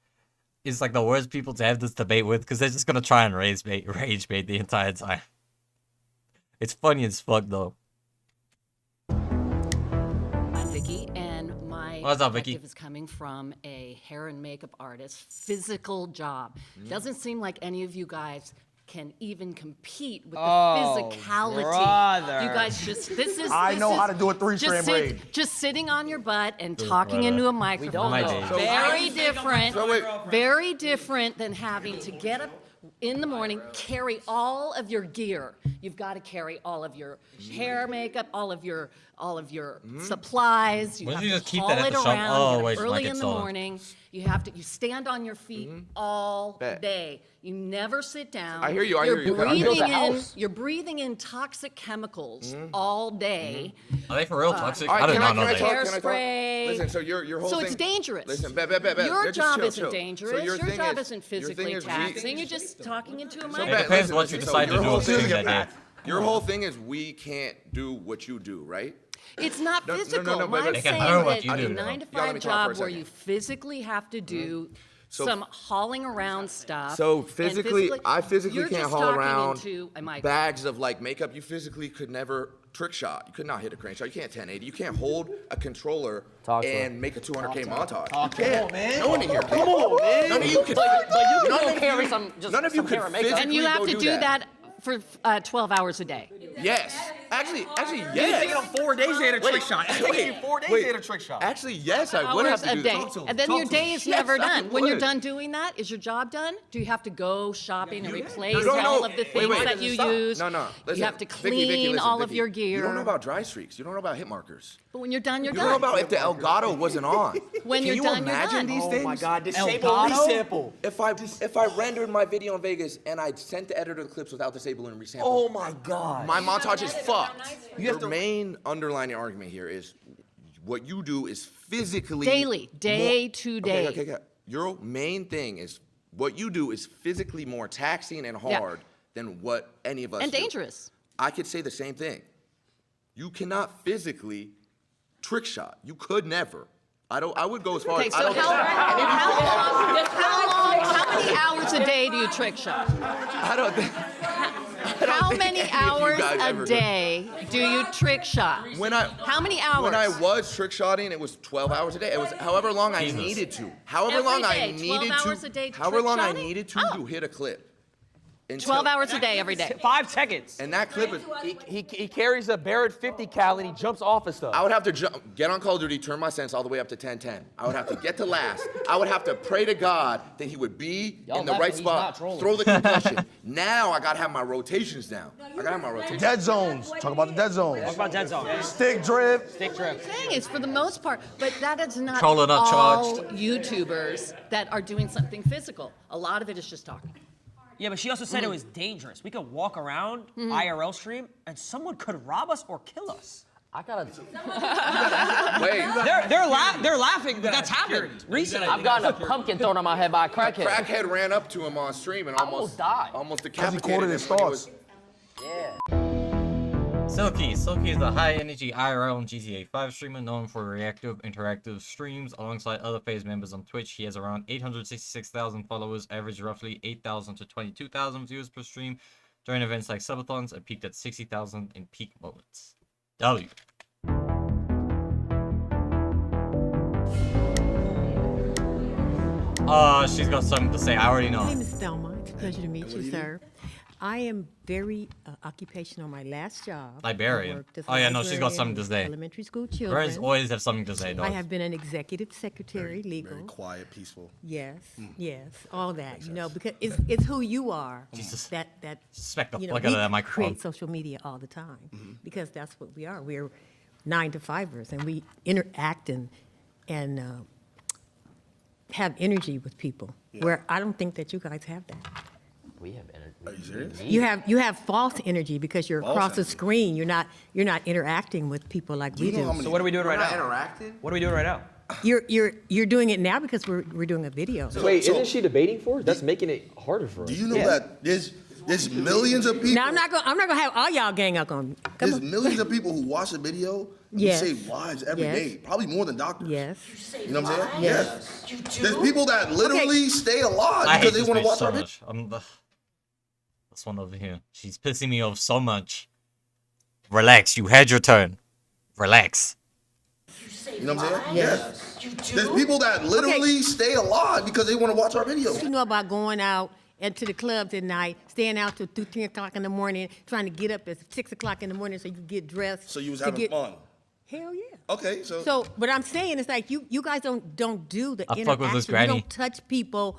is like the worst people to have this debate with because they're just gonna try and rage bait the entire time. It's funny as fuck though. I'm Vicky, and my What's up, Vicky? perspective is coming from a hair and makeup artist, physical job. Doesn't seem like any of you guys can even compete with the physicality. brother. You guys just I know this how is- to do a three-strand braid. Just sitting on your butt and talking into a microphone. My is days. Very different. So wait. Very different than having to get up in the morning, carry all of your gear. You've got to carry all of your hair, makeup, all of your supplies. You Why have don't you to just keep haul that at it the shop? around. Oh, get up wait, she might early get in the stolen. morning. You stand on your feet all Bet. day. You never sit down. I hear you, I You're hear you. I built a house. You're breathing in toxic chemicals all day. Are they for real toxic? All right, I did can not know can that. talk? Can I talk? Hairspray. Listen, so your whole So thing. it's dangerous. Listen, bet. Your Just job chill, isn't chill. dangerous. So your thing job is- isn't your thing physically is taxing. You're just talking into a So microphone. It depends what you listen, decide to your do whole with doing thing- that day. Your whole thing is we can't do what you do, right? It's not No, physical. but- I'm They can saying hurt what that you a do. 9 to Y'all let 5 me talk for a job where second. you physically have to do So- some hauling around stuff. So and physically, I physically you're can't just haul talking around into a microphone. bags of like makeup. You physically could never trick shot. You could not hit a crane shot. You can't 1080. You can't hold a controller and make a 200K montage. You can't. man. No one in here can. Come on, man. None of you can. But you can none go of carry you- some- just None of you some could hair and makeup. physically And you have go to do that for 12 hours a day. Yes. Actually, You're yes. taking them 4 days to hit a trick shot. It's taking you 4 days to hit a trick shot. Actually, yes, I would have Hours to a do day. that. And then your day is Yes, never I done. When you're would. done doing that, is your job done? Do you have to go shopping and replace No, all no. of the Wait, things wait. that you Stop. use? No. Listen, You have to Vicky, clean listen, all of Vicky. your gear. You don't know about dry streaks. You don't know about hit markers. But when you're done, you're You done. don't know about if the Elgato wasn't on. When Can you're you done, you're imagine done. these Oh things? my God, disable Elgato? resample. If I rendered my video in Vegas and I sent the editor the clips without disabling and resample, Oh my God. my montage is fucked. Your main underlining argument here is what you do is physically Daily, day to day. Okay. Your main thing is what you do is physically more taxing and hard than what any of us And do. dangerous. I could say the same thing. You cannot physically trick shot. You could never. I would go as far Okay, as so I don't how many hours a day do you trick shot? I don't think. How many hours guys a ever do. day do you trick shot? How many hours? When I was trick shotting, it was 12 hours a day. It was however long I needed to. However Every long I day, 12 needed hours to. a day However trick long I shotting? needed to Oh. hit a clip. until- 12 hours a day, every day. 5 seconds. And that clip is. He carries a Barrett 50 cal and he jumps off of stuff. I would have to get on Call of Duty, turn my sense all the way up to 1010. I would have to get to last. I would have to pray to God that he would be in the right spot, throw the concussion. Now I gotta have my rotations down. I gotta have my rotations. Dead zones. Talk about the dead zones. Talk about dead zone. Stick drift. Stick drift. Thing is, for the most part, but that is not Controller not all charged. YouTubers that are doing something physical. A lot of it is just talking. Yeah, but she also said it was dangerous. We could walk around IRL stream and someone could rob us or kill us. I gotta. Wait. They're laughing, but that's happened recently. I've gotten a pumpkin thrown on my head by a crackhead. Crackhead ran up to him on stream and almost died. Almost Because he decapitated quoted him his when he thoughts. Silky. Silky is a high-energy IRL and GTA 5 streamer known for reactive, interactive streams. Alongside other Faze members on Twitch, he has around 866,000 followers, average roughly 8,000 to 22,000 views per stream during events like subathons, and peaked at 60,000 in peak moments. W. She's got something to say. I already know. My name is Thelma. It's a pleasure to meet you, sir. I am very occupational. My last job. Librarian. I worked as a Oh yeah, no, she's got librarian something to with say. Elementary school Librarians children. always have something to say, I dog. have been an executive secretary, legal. Very quiet, peaceful. Yes, yes, all that. You know, because it's who you are. Jesus. That Smack the you know, fuck out of we that microphone. create social media all the time because that's what we are. We're 9-to-5ers and we interact and have energy with people. Where I don't think that you guys have that. We have energy. Are you serious? You have false energy because you're across the screen. You're not interacting with people like we do. So what are we doing right now? Interacting? What are we doing right now? You're doing it now because we're doing a video. Wait, isn't she debating for us? That's making it harder for us. Do you know that there's millions of people? Now I'm not gonna have all y'all gang up on me. There's millions of people who watch the video and Yes. save lives every Yes. day. Probably more than doctors. Yes. You know what I'm saying? Yes. Yes. There's people that literally stay alive I hate because they this want to bitch watch so our video. much. This one over here. She's pissing me off so much. Relax. You had your turn. Relax. You know what I'm saying? Yes. There's people that literally stay alive because they want to watch our videos. You know about going out and to the clubs at night, staying out till 2, 3 o'clock in the morning, trying to get up at 6 o'clock in the morning so you can get dressed. So you was to having get- fun. Hell yeah. Okay, so. So, but I'm saying it's like you guys don't do the I fuck with this interaction. You granny. don't touch people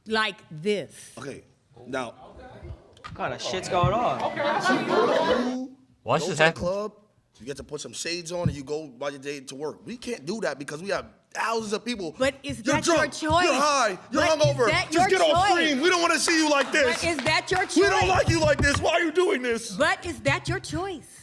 like this. Okay. Now. What kind of shit's going on? What's Go just to the happened? club, you get to put some shades on and you go by your day to work. We can't do that because we have thousands of people. But is You're that your drunk, choice? You're high. You're But is hungover. that Just your get off choice? stream. We don't want to see you like this. But is that your choice? We don't like you like this. Why are you doing this? But is that your choice?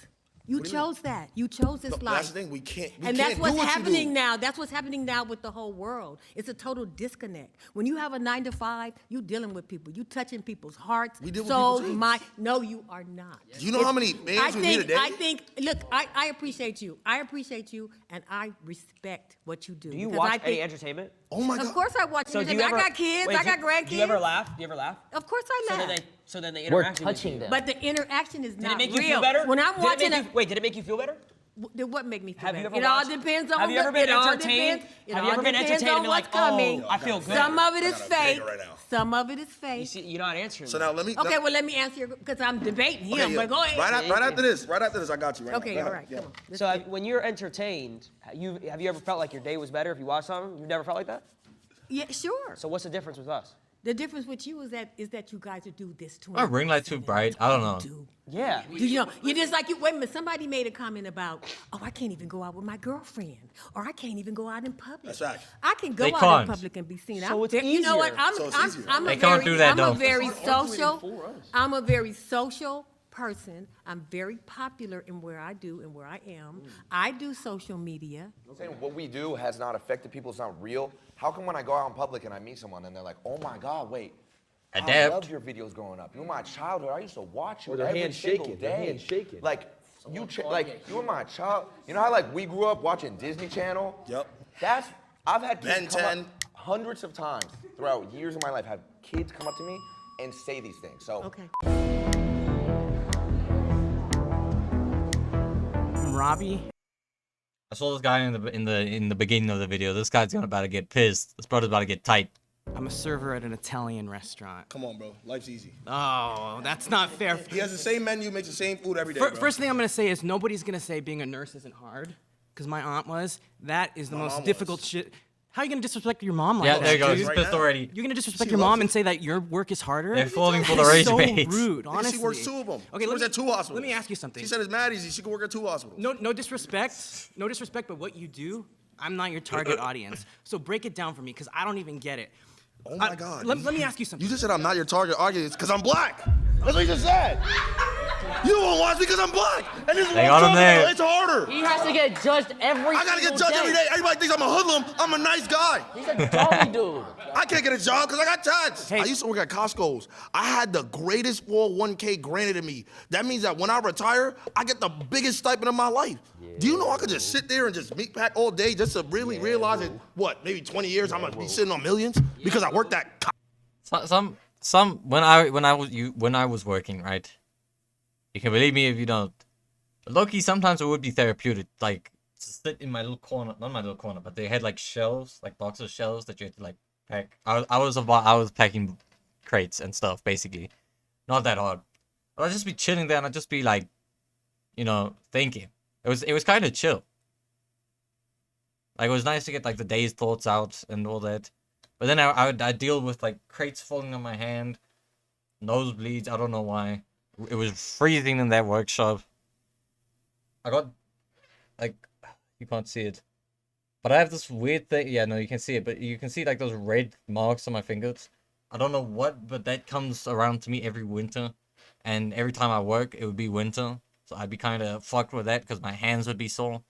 You What do you mean? chose that. You chose this No, life. that's the thing. We can't. We And can't that's what's do what happening you do. now. That's what's happening now with the whole world. It's a total disconnect. When you have a 9-to-5, you dealing with people. You touching people's hearts, We deal with souls, people's mind. No, you are not. Do you know how many fans we meet a day? Look, I appreciate you. I appreciate you, and I respect what you do. Do you because watch I any think- entertainment? Oh my God. Of course I watch So do you entertainment. ever, I got kids. wait, I got grandkids. Do you ever laugh? Do you ever laugh? Of course I So laugh. then they We're interact with touching you. them. But the interaction is Did not it make real. you feel better? When I'm Did it watching make you, wait, did it make you feel better? What make me feel Have you better? ever It all watched- depends on have you ever been it all entertained? depends- it Have you all ever been depends entertained on and been what's like, coming. oh, I feel good? Some of it is I got a fake. banger right now. Some of it is fake. You see, you're not answering. So me. now let me. Okay, well let me answer because I'm debating him. Okay, yeah. But go ahead. Right after this, I got you. Right Okay, now. Go all ahead. right, come on. So when you're entertained, have you ever felt like your day was better if you watched something? You've never felt like that? Yeah, sure. So what's the difference with us? The difference with you is that you guys would do this to My ring light too bright. I don't know. Yeah. Do you know? You just like you. Wait a minute. Somebody made a comment about, oh, I can't even go out with my girlfriend, or I can't even go out in public. That's right. I can go They out can't. in public and be seen. So it's You know what? easier. So it's easier. I'm They a can't very, do that, I'm though. a very It's hard social. for us. I'm a very social person. I'm very popular in where I do and where I am. I do social media. I'm saying what we do has not affected people. It's not real. How come when I go out in public and I meet someone and they're like, oh my God, wait. I Adapt. loved your videos growing up. You were my childhood. I used to watch you Or their every hands single shaking, day. their hands shaking. Like you were my child. You know how like we grew up watching Disney Channel? Yep. I've had Ben kids come 10. up hundreds of times throughout years of my life. Have kids come up to me and say these things. So Okay. Robbie. I saw this guy in the beginning of the video. This guy's about to get pissed. This brother's about to get tight. I'm a server at an Italian restaurant. Come on, bro. Life's easy. Oh, that's not fair. He has the same menu, makes the same food every day, bro. First thing I'm gonna say is nobody's gonna say being a nurse isn't hard, because my aunt was. That is the most difficult shit. How are you gonna disrespect your mom like that? Yeah, there you go. Dude? He's pissed already. You're gonna disrespect your mom and say that your work is harder? They're falling for That the is rage so bait. rude, Yeah, honestly. she works 2 of them. Okay, She works at 2 hospitals. Let me ask you something. She said it's mad easy. She can work at 2 hospitals. No disrespect, but what you do, I'm not your target audience. So break it down for me, because I don't even get it. Oh my God. Let me ask you something. You just said I'm not your target audience because I'm black. That's what you just said. You don't watch me because I'm black. And this is what I'm talking about. It's harder. He has to get judged every I gotta get judged every day. Everybody thinks I'm a hoodlum. I'm a nice guy. He's a jolly dude. I can't get a job because I got taxed. I used to work at Costco's. I had the greatest 401k granted to me. That means that when I retire, I get the biggest stipend of my life. Do you know I could just sit there and just meat pack all day just to really realize that, what, maybe 20 years I'm gonna be sitting on millions because I worked at when I was working, right? You can believe me if you don't. But low-key, sometimes it would be therapeutic, like to sit in my little corner, not my little corner, but they had like shelves, like boxes of shelves that you had to like pack. I was packing crates and stuff, basically. Not that hard. But I'd just be chilling there and I'd just be like, thinking. It was kind of chill. Like, it was nice to get like the day's thoughts out and all that. But then I'd deal with like crates falling on my hand, nosebleeds, I don't know why. It was freezing in that workshop. I got, like, you can't see it. But I have this weird thing, yeah, no, you can see it, but you can see like those red marks on my fingers. I don't know what, but that comes around to me every winter. And every time I work, it would be winter. So I'd be kind of fucked with that because my hands would be sore.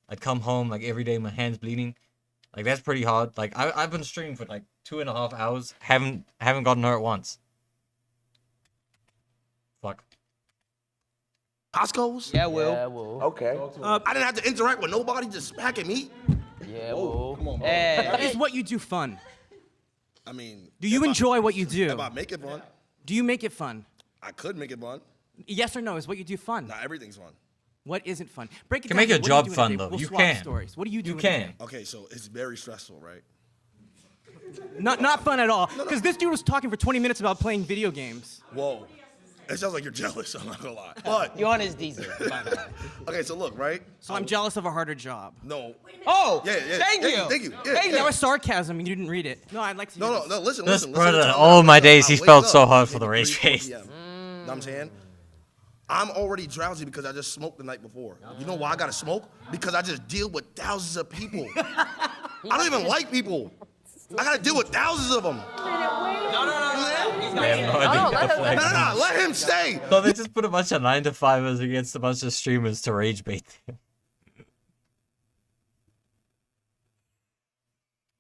I'd come home like every day, my hands bleeding. Like, that's pretty hard. Like, I've been streaming for like 2.5 hours. Haven't gotten hurt once. Fuck. Costco's? Yeah, Will. Okay. I didn't have to interact with nobody, just packing meat. Yeah, Will. Come on, bro. Hey. Is what you do fun? I mean, Do you enjoy what you do? if I make it fun, Do you make it fun? I could make it fun. Yes or no? Is what you do fun? Not everything's fun. What isn't fun? Break it Can down. make your What do you job do in a fun, day? though. We'll You swap can. stories. What do you do? You in a can. day? Okay, so it's very stressful, right? Not fun at all. Because this dude was talking for 20 minutes about playing video games. Whoa. It sounds like you're jealous, I'm not gonna lie. But You're on his diesel. okay, so look, right? So I'm jealous of a harder job. No. Oh, Yeah. thank you. Thank you. Yeah, Hey, yeah. that was sarcasm. You didn't read it. No, I'd like to. hear this. No, listen, This listen. brother, listen. all my days, he I wake felt so up hard for the maybe rage 3, 4 face. p.m. Know what I'm saying? I'm already drowsy because I just smoked the night before. You know why I gotta smoke? Because I just deal with thousands of people. I don't even like people. I gotta deal with thousands of them. I have no idea what the flag No, is. let him stay. So they just put a bunch of 9-to-5ers against a bunch of streamers to rage bait them.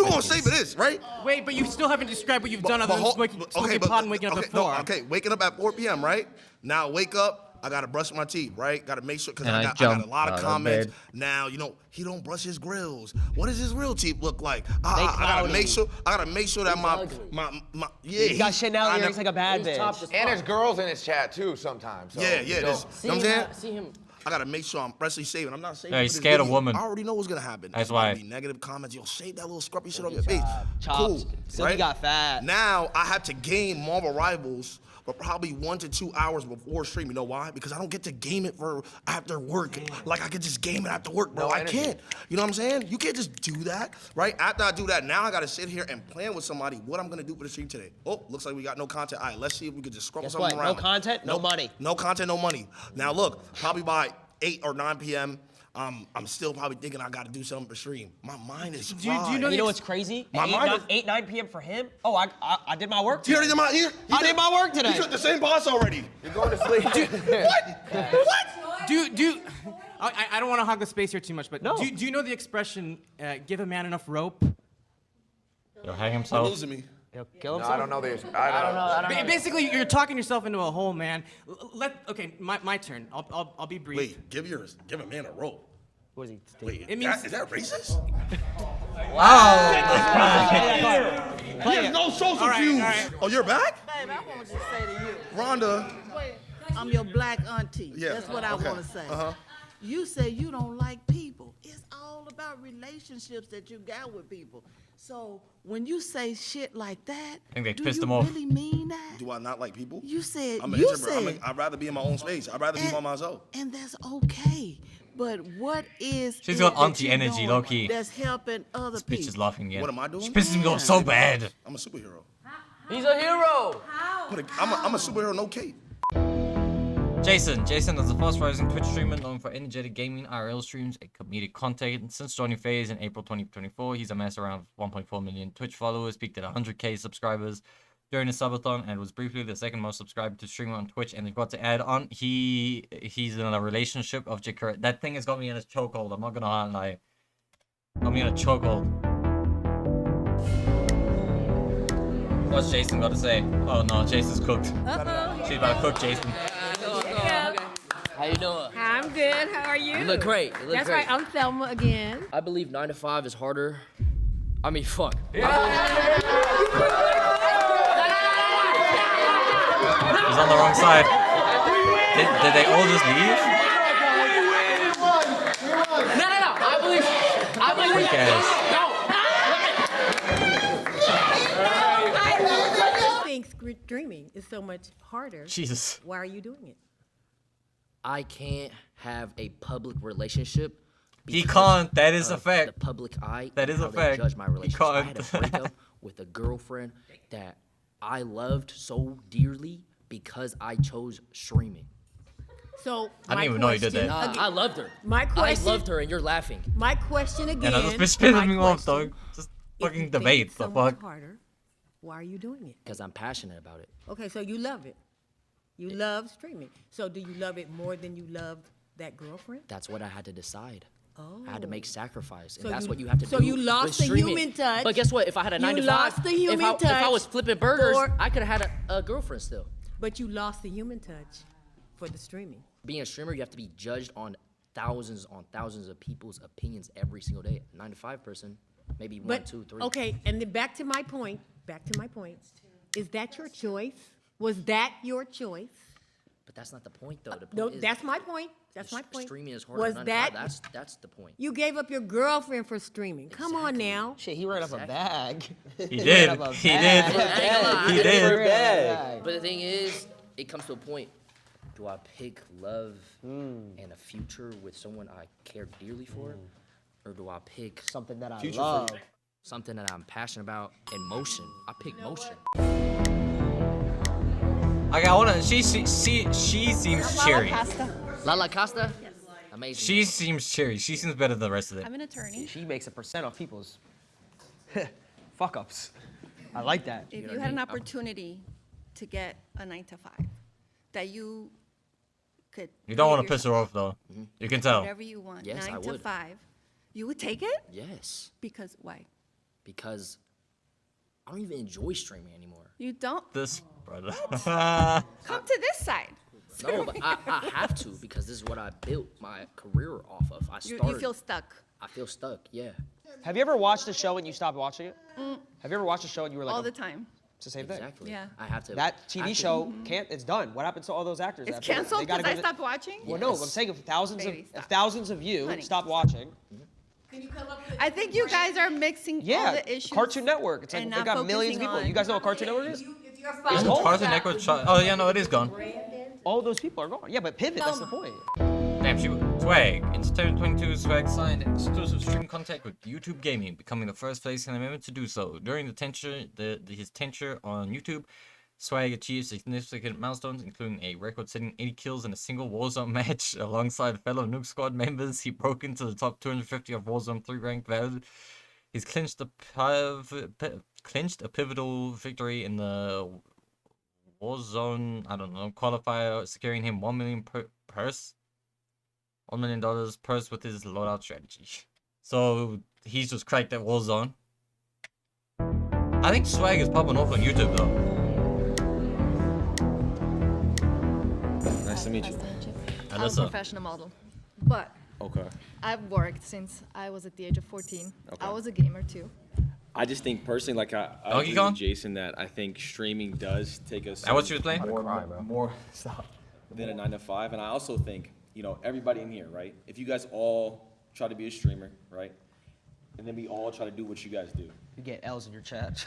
You gonna say for this, right? Wait, but you still haven't described what you've done other than smoking pot and waking up at 4. Okay, waking up at 4 p.m., right? Now wake up, I gotta brush my teeth, right? Gotta make sure, because And I I got a jump lot of out of comments. bed. Now, he don't brush his grills. What does his real teeth look like? I gotta make sure that my yeah. He got Chanel I earrings never- like a bad bitch. And there's girls in his chat too sometimes. So Yeah, you this, don't- you know what I'm saying? See him. I gotta make sure I'm freshly saving. I'm not saving. Yeah, for he's this scared of video. women. I already know what's gonna happen. That's There's gonna why. be negative comments. Yo, shave that little scruffy shit off your face. Chopped. Cool. So he got fat. Now I have to game Marvel Rivals for probably 1 to 2 hours before stream. You know why? Because I don't get to game it for after work. Like I could just game it after work, bro. No I energy. can't. You know what I'm saying? You can't just do that, right? After I do that, now I gotta sit here and plan with somebody what I'm gonna do for the stream today. Oh, looks like we got no content. All right, let's see if we could just scrub Guess something what? around. No content, no money. No content, no money. Now look, probably by 8 or 9 p.m. I'm still probably thinking I got to do something for stream. My mind is Do you know what's crazy? My mind is- 8, 9 p.m. for him? Oh, I did my work He today. already did I did my work today. He took the same boss already. You're going to sleep. I don't want to hog the space here too much, but No. do you know the expression, give a man enough rope? Yo, hang You're himself. losing me. He'll kill No, himself? I don't know this. I don't know. Basically, you're talking yourself into a hole, man. Okay, my turn. I'll be brief. Wait, give a man a rope. What is he? Wait, It means- is that racist? Wow. He has no social cues. Oh, you're back? Babe, I want to say to you, Rhonda. I'm your black auntie. Yeah, That's what I okay. want to say. Uh-huh. You say you don't like people. It's all all about relationships that you got with people. So when you say shit like that, I think they do pissed you him off. really mean that? Do I not like people? You said I'm an you introvert. said, I'd rather be in my own space. I'd rather be by myself. and that's okay. But what is She's it got that auntie you're energy, doing low key. that's helping other This people? bitch is laughing again. What am I doing? She pisses me off so bad. I'm a superhero. He's a hero. I'm a superhero, no cape. Jason is a fast-rising Twitch streamer known for energetic gaming, IRL streams, and comedic content. Since joining Faze in April 2024, he's amassed around 1.4 million Twitch followers, peaked at 100k subscribers during the subathon, and was briefly the second most subscribed to streamer on Twitch. And they've got to add on, he's in a relationship of Jakura. That thing has got me in a chokehold. I'm not gonna lie. Got me in a chokehold. What's Jason got to say? Oh no, Jason's cooked. She's about to cook Jason. How you doing? I'm good. How are you? You look great. You look That's great. right. I'm Thelma again. I believe 9 to 5 is harder. I mean, fuck. He's on the wrong side. Did they all just leave? No. I believe. Freak ass. I think dreaming is so much harder. Jesus. Why are you doing it? I can't have a public relationship. He because can't. That is a of fact. The public eye. That and is how a they fact. Judge my He relationship. I had a can't. breakup with a girlfriend that I loved so dearly because I chose streaming. So I didn't even know you did that. Nah, I loved her. My question. I loved her, and you're laughing. My question again. Yeah, no, this bitch pissing me off, dog. Just fucking debate. The So much fuck? harder. Why are you doing it? Because I'm passionate about it. Okay, so you love it. You love streaming. So do you love it more than you loved that girlfriend? That's what I had to decide. Oh. I had to make sacrifice, and So that's you- what you have to so do. you lost with the streaming. human touch. But guess what? If I had a 9 You to 5, lost the human if I was touch flipping burgers, for- I could have had a girlfriend still. But you lost the human touch for the streaming. Being a streamer, you have to be judged on thousands of people's opinions every single day. 9 to 5 person, maybe one, But, 2, 3. okay, and then back to my point. Is that your choice? Was that your choice? But that's not the point, though. The point No, is that's my point. That's my point. streaming is harder Was than 9 that to 5. That's the point. you gave up your girlfriend for streaming? Come on now. Shit, he ran up a bag. He did. He did. He did. But the thing is, it comes to a point. Do I pick love and a future with someone I care dearly for? Or do I pick something that I future love? for something that I'm passionate about and motion. I pick motion. Okay, I wanna. She seems cheery. Lala Costa? Amazing. She seems cheery. She seems better than the rest of them. I'm an attorney. She makes a percent off people's fuck ups. I like that. If you had an opportunity to get a 9 to 5, that you could. You don't want to create piss her off though. You can tell. Whatever you want. Yes, 9 I to would. 5. You would take it? Yes. Because why? Because I don't even enjoy streaming anymore. You don't? This brother. Come to this side. No, but I have to because this is what I built my career off of. I You started. feel stuck. I feel stuck. Yeah. Have you ever watched a show and you stopped watching it? Mm, Have you ever watched a show and you were like, all the time. it's the same thing. Exactly. Yeah. I have to. That TV acting. show can't. It's done. What happens to all those actors? It's after that? canceled They gotta because I go to- stopped watching? Well, no, I'm saying if Baby, thousands of you Honey, stopped watching. I think you guys are mixing all Yeah, the issues. Cartoon Network. It's like and they not got millions of focusing people. You guys know what Cartoon Network is? It's Cartoon Network. Oh yeah, no, it is gone. All those people are gone. Yeah, but pivot. That's the point. Damn, Swag. In September 22, Swag signed exclusive stream contract with YouTube Gaming, becoming the first place in America to do so. During his tenure on YouTube, Swag achieved significant milestones, including a record-setting 80 kills in a single Warzone match alongside fellow Noob Squad members. He broke into the top 250 of Warzone 3 ranked value. He's clinched a pivotal victory in the Warzone, qualifier, securing him $1 million purse. $1 million purse with his loadout strategy. So he's just cracked at Warzone. I think Swag is popping off on YouTube though. Nice to meet you. I'm a Alyssa. professional model, but Okay. I've worked since I was at the age of 14. Okay. I was a gamer too. I just think personally, like I Donkey agree Kong? with Jason that I think streaming does take us That what you was playing? more stop than a 9 to 5, and I also think everybody in here, right? If you guys all try to be a streamer, right? And then we all try to do what you guys do. You get L's in your chat.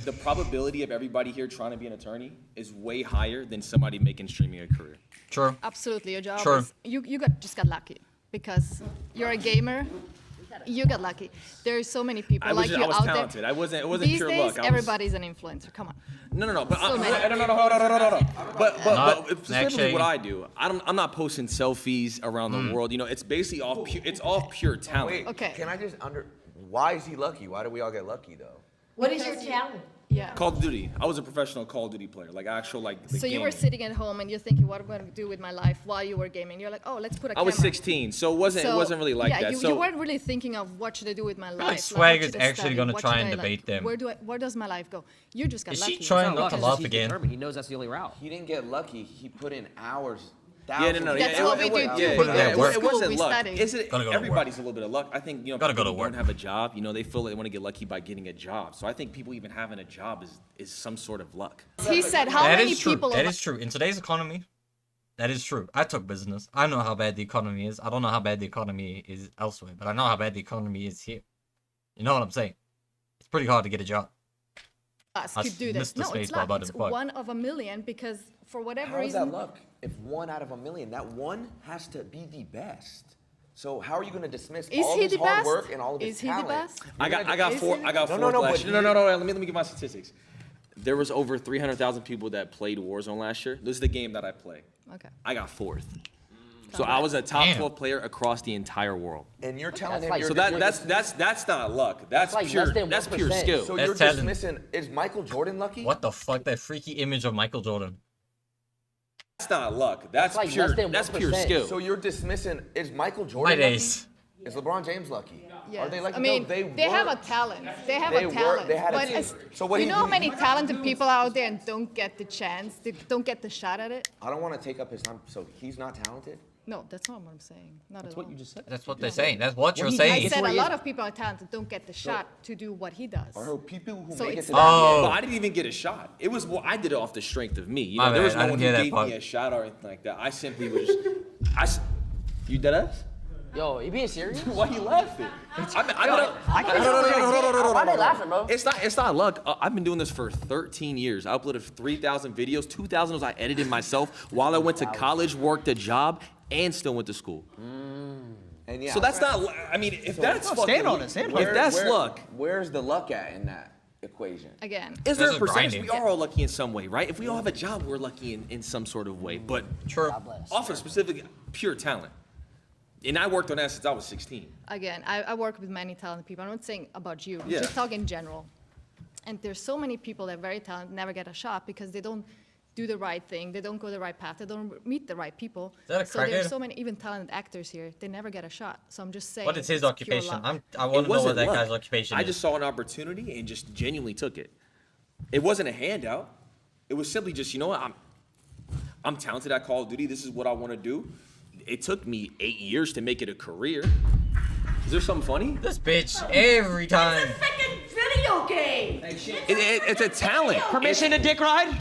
The probability of everybody here trying to be an attorney is way higher than somebody making streaming a career. True. Absolutely, your job Sure. is you just got lucky because you're a gamer. You got lucky. There's so many people I was like just- you I was out talented. there. It wasn't These pure days, luck. I was- everybody's an influencer. Come on. No, but So many. hold on. But Not specifically what actually. I do, I'm not posting selfies around the world. You know, it's basically all pure talent. Wait, Okay. can I just why is he lucky? Why do we all get lucky though? What is your talent? Yeah. Call of Duty. I was a professional Call of Duty player, like actual the So you were gaming. sitting at home and you're thinking, what am I going to do with my life while you were gaming? You're like, oh, let's put a I was camera. 16, so it wasn't really like yeah, that. You weren't really thinking of what should I do with my life. like what Swag should is I actually study, gonna what try should and I, debate them. Where does my life go? You just got Is lucky. she trying not to Because laugh he's again? determined. He knows that's the only route. He didn't get lucky. He put in hours. Yeah, no, That's yeah, what we do too. Put in that work. It wasn't We luck. study. Gotta go to Everybody's a little bit of luck. I think Gotta go people to who work. don't have a job. They feel they want to get lucky by getting a job. So I think people even having a job is some sort of luck. He said, how That many is true. people? That is true. In today's economy, that is true. I took business. I know how bad the economy is. I don't know how bad the economy is elsewhere, but I know how bad the economy is here. You know what I'm saying? It's pretty hard to get a job. us I could do this. missed the No, it's space bar luck. button, It's fuck. 1 of a million because for whatever How is reason. that luck? If 1 out of a million, that one has to be the best. So how are you going to dismiss Is all he his the hard best? work and all of his Is he the talent? best? I got Is four. he- I got No, four. no, but No. Let me give my statistics. There was over 300,000 people that played Warzone last year. This is the game that I play. Okay. I got 4th. So I was a top Damn. 12 player across the entire world. And you're telling That's him like- you're So that's not luck. That's like pure less than that's pure 1%. skill. So That's you're talent. dismissing. Is Michael Jordan lucky? What the fuck? That freaky image of Michael Jordan. That's not luck. That's like pure. less than That's pure 1%. skill. So you're dismissing. Is Michael My Jordan lucky? days. Is LeBron James lucky? Yes. Are they lucky? I mean, No, they have a worked. talent. They have They a worked- talent. they had a but team. as- So what you he- know how many talented people out there and don't get the chance, they don't get the shot at it? I don't want to take up his time. So he's not talented. No, that's not what I'm saying. Not That's at what all. you just said. That's what they're saying. That's what you're I saying. said a he lot is. of people are talented, don't get the shot to do what he does. Or people who So make it it's to not- that Oh. But I didn't even get a shot. It was I did it off the strength of me. My There was bad. I no one didn't who hear that gave part. me a shot or anything like that. I simply was just. You dead ass? Yo, you being serious? Why you laughing? Why they laughing, bro? It's not luck. I've been doing this for 13 years. I uploaded 3,000 videos. 2,000 was I edited myself while I went to college, worked a job, and still went to school. And yeah. So that's not. I mean, if that's No, fucking, stand on it, stand on if that's luck, Where's the luck at in that equation? Again. is there a That's percentage? grinding. We are all lucky in some way, right? If we all have a job, we're lucky in some sort of way. But True. off of specific pure talent. And I worked on that since I was 16. Again, I work with many talented people. I'm not saying about you. I'm Yeah. just talking in general. And there's so many people that are very talented, never get a shot because they don't do the right thing. They don't go the right path. They don't meet the right people. that a So there's crackhead? so many even talented actors here. They never get a shot. So I'm just saying. What is his it's pure occupation? luck. I want It to know what wasn't that luck. guy's occupation I is. just saw an opportunity and just genuinely took it. It wasn't a handout. It was simply just, you know what? I'm talented at Call of Duty. This is what I want to do. It took me 8 years to make it a career. Is there something funny? This bitch every time. Video game. It's a talent. Permission to dick ride?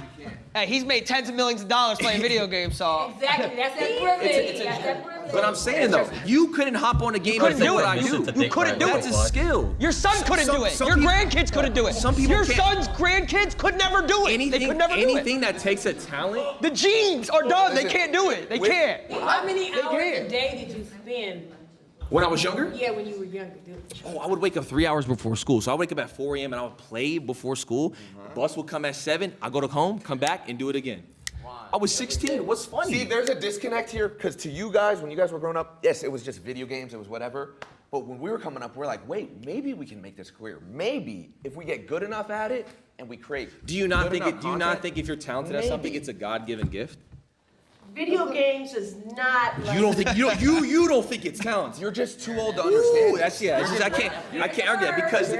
Hey, he's made tens of millions of dollars playing video games, so. Exactly, that's that privilege. That's that privilege. But I'm saying though, you couldn't hop on a game couldn't and do what it. I do. You couldn't do it. That's a skill. Your son couldn't Some- do it. some Your people- grandkids couldn't do it. Some people Your can't. son's grandkids could never do it. They could never do it. Anything that takes a talent. The genes are done. They Listen, can't do it. They with- can't. How many They hours can. a day did you spend? When I was younger, Yeah, when you were younger. oh, I would wake up 3 hours before school. So I wake up at 4 a.m. and I would play before school. Bus would come at 7. I go to home, come back, and do it again. I was 16. What's funny? See, there's a disconnect here because to you guys, when you guys were growing up, yes, it was just video games, it was whatever. But when we were coming up, we're like, wait, maybe we can make this career. Maybe if we get good enough at it and we create. Do you not good think? enough Do you not content, think if you're talented at something, maybe. it's a God-given gift? Video games is not like. You don't think you don't think it's talent. You're just too old to understand. Ooh, that's yeah. It's just, I can't argue that because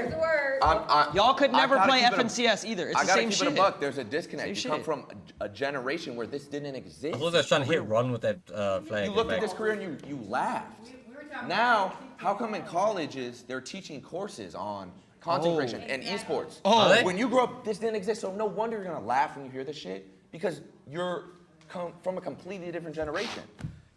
Y'all could I never gotta play keep it a- FNCS either. It's I the gotta same keep shit. it a buck. There's a disconnect. Same You come shit. from a generation where this didn't exist. I thought I was trying to hit run with that flag. You looked at Like, this career and you laughed. Now, how come in colleges they're teaching courses on content creation and esports? Are they? When you grew up, this didn't exist. So no wonder you're gonna laugh when you hear this shit because you're from a completely different generation.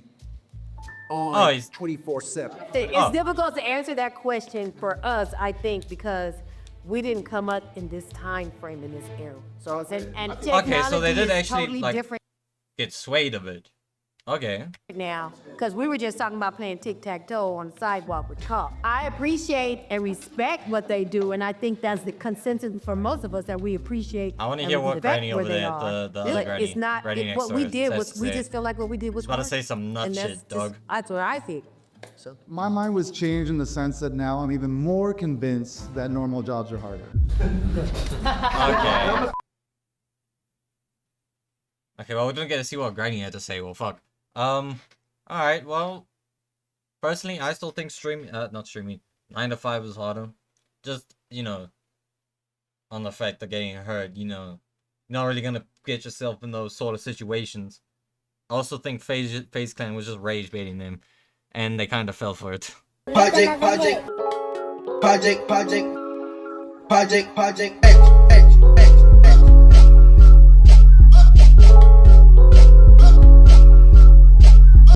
be on 24/7? It's difficult to answer that question for us, I think, because We didn't come up in this time frame in this era. So it's and Okay, so they technology did is actually totally like different get swayed a bit. Okay. now, because we were just talking about playing tic-tac-toe on the sidewalk with cops. I appreciate and respect what they do, and I think that's the consensus for most of us, that we appreciate. I want to and hear what respect Granny where over they there, are. the other Granny. It's not Granny next what door we has did to was we say. just feel like what we did was About to hard. say some nut And shit, that's dog. That's what I think. My mind was changed in the sense that now I'm even more convinced that normal jobs are harder. Okay. Okay, well, we didn't get to see what Granny had to say. Well, fuck. Alright, well, personally, I still think not streaming, 9 to 5 is harder. Just, you know, on the fact of getting hurt, you know, you're not really gonna get yourself in those sort of situations. I also think Faze Clan was just rage baiting them, and they kind of fell for it. Project,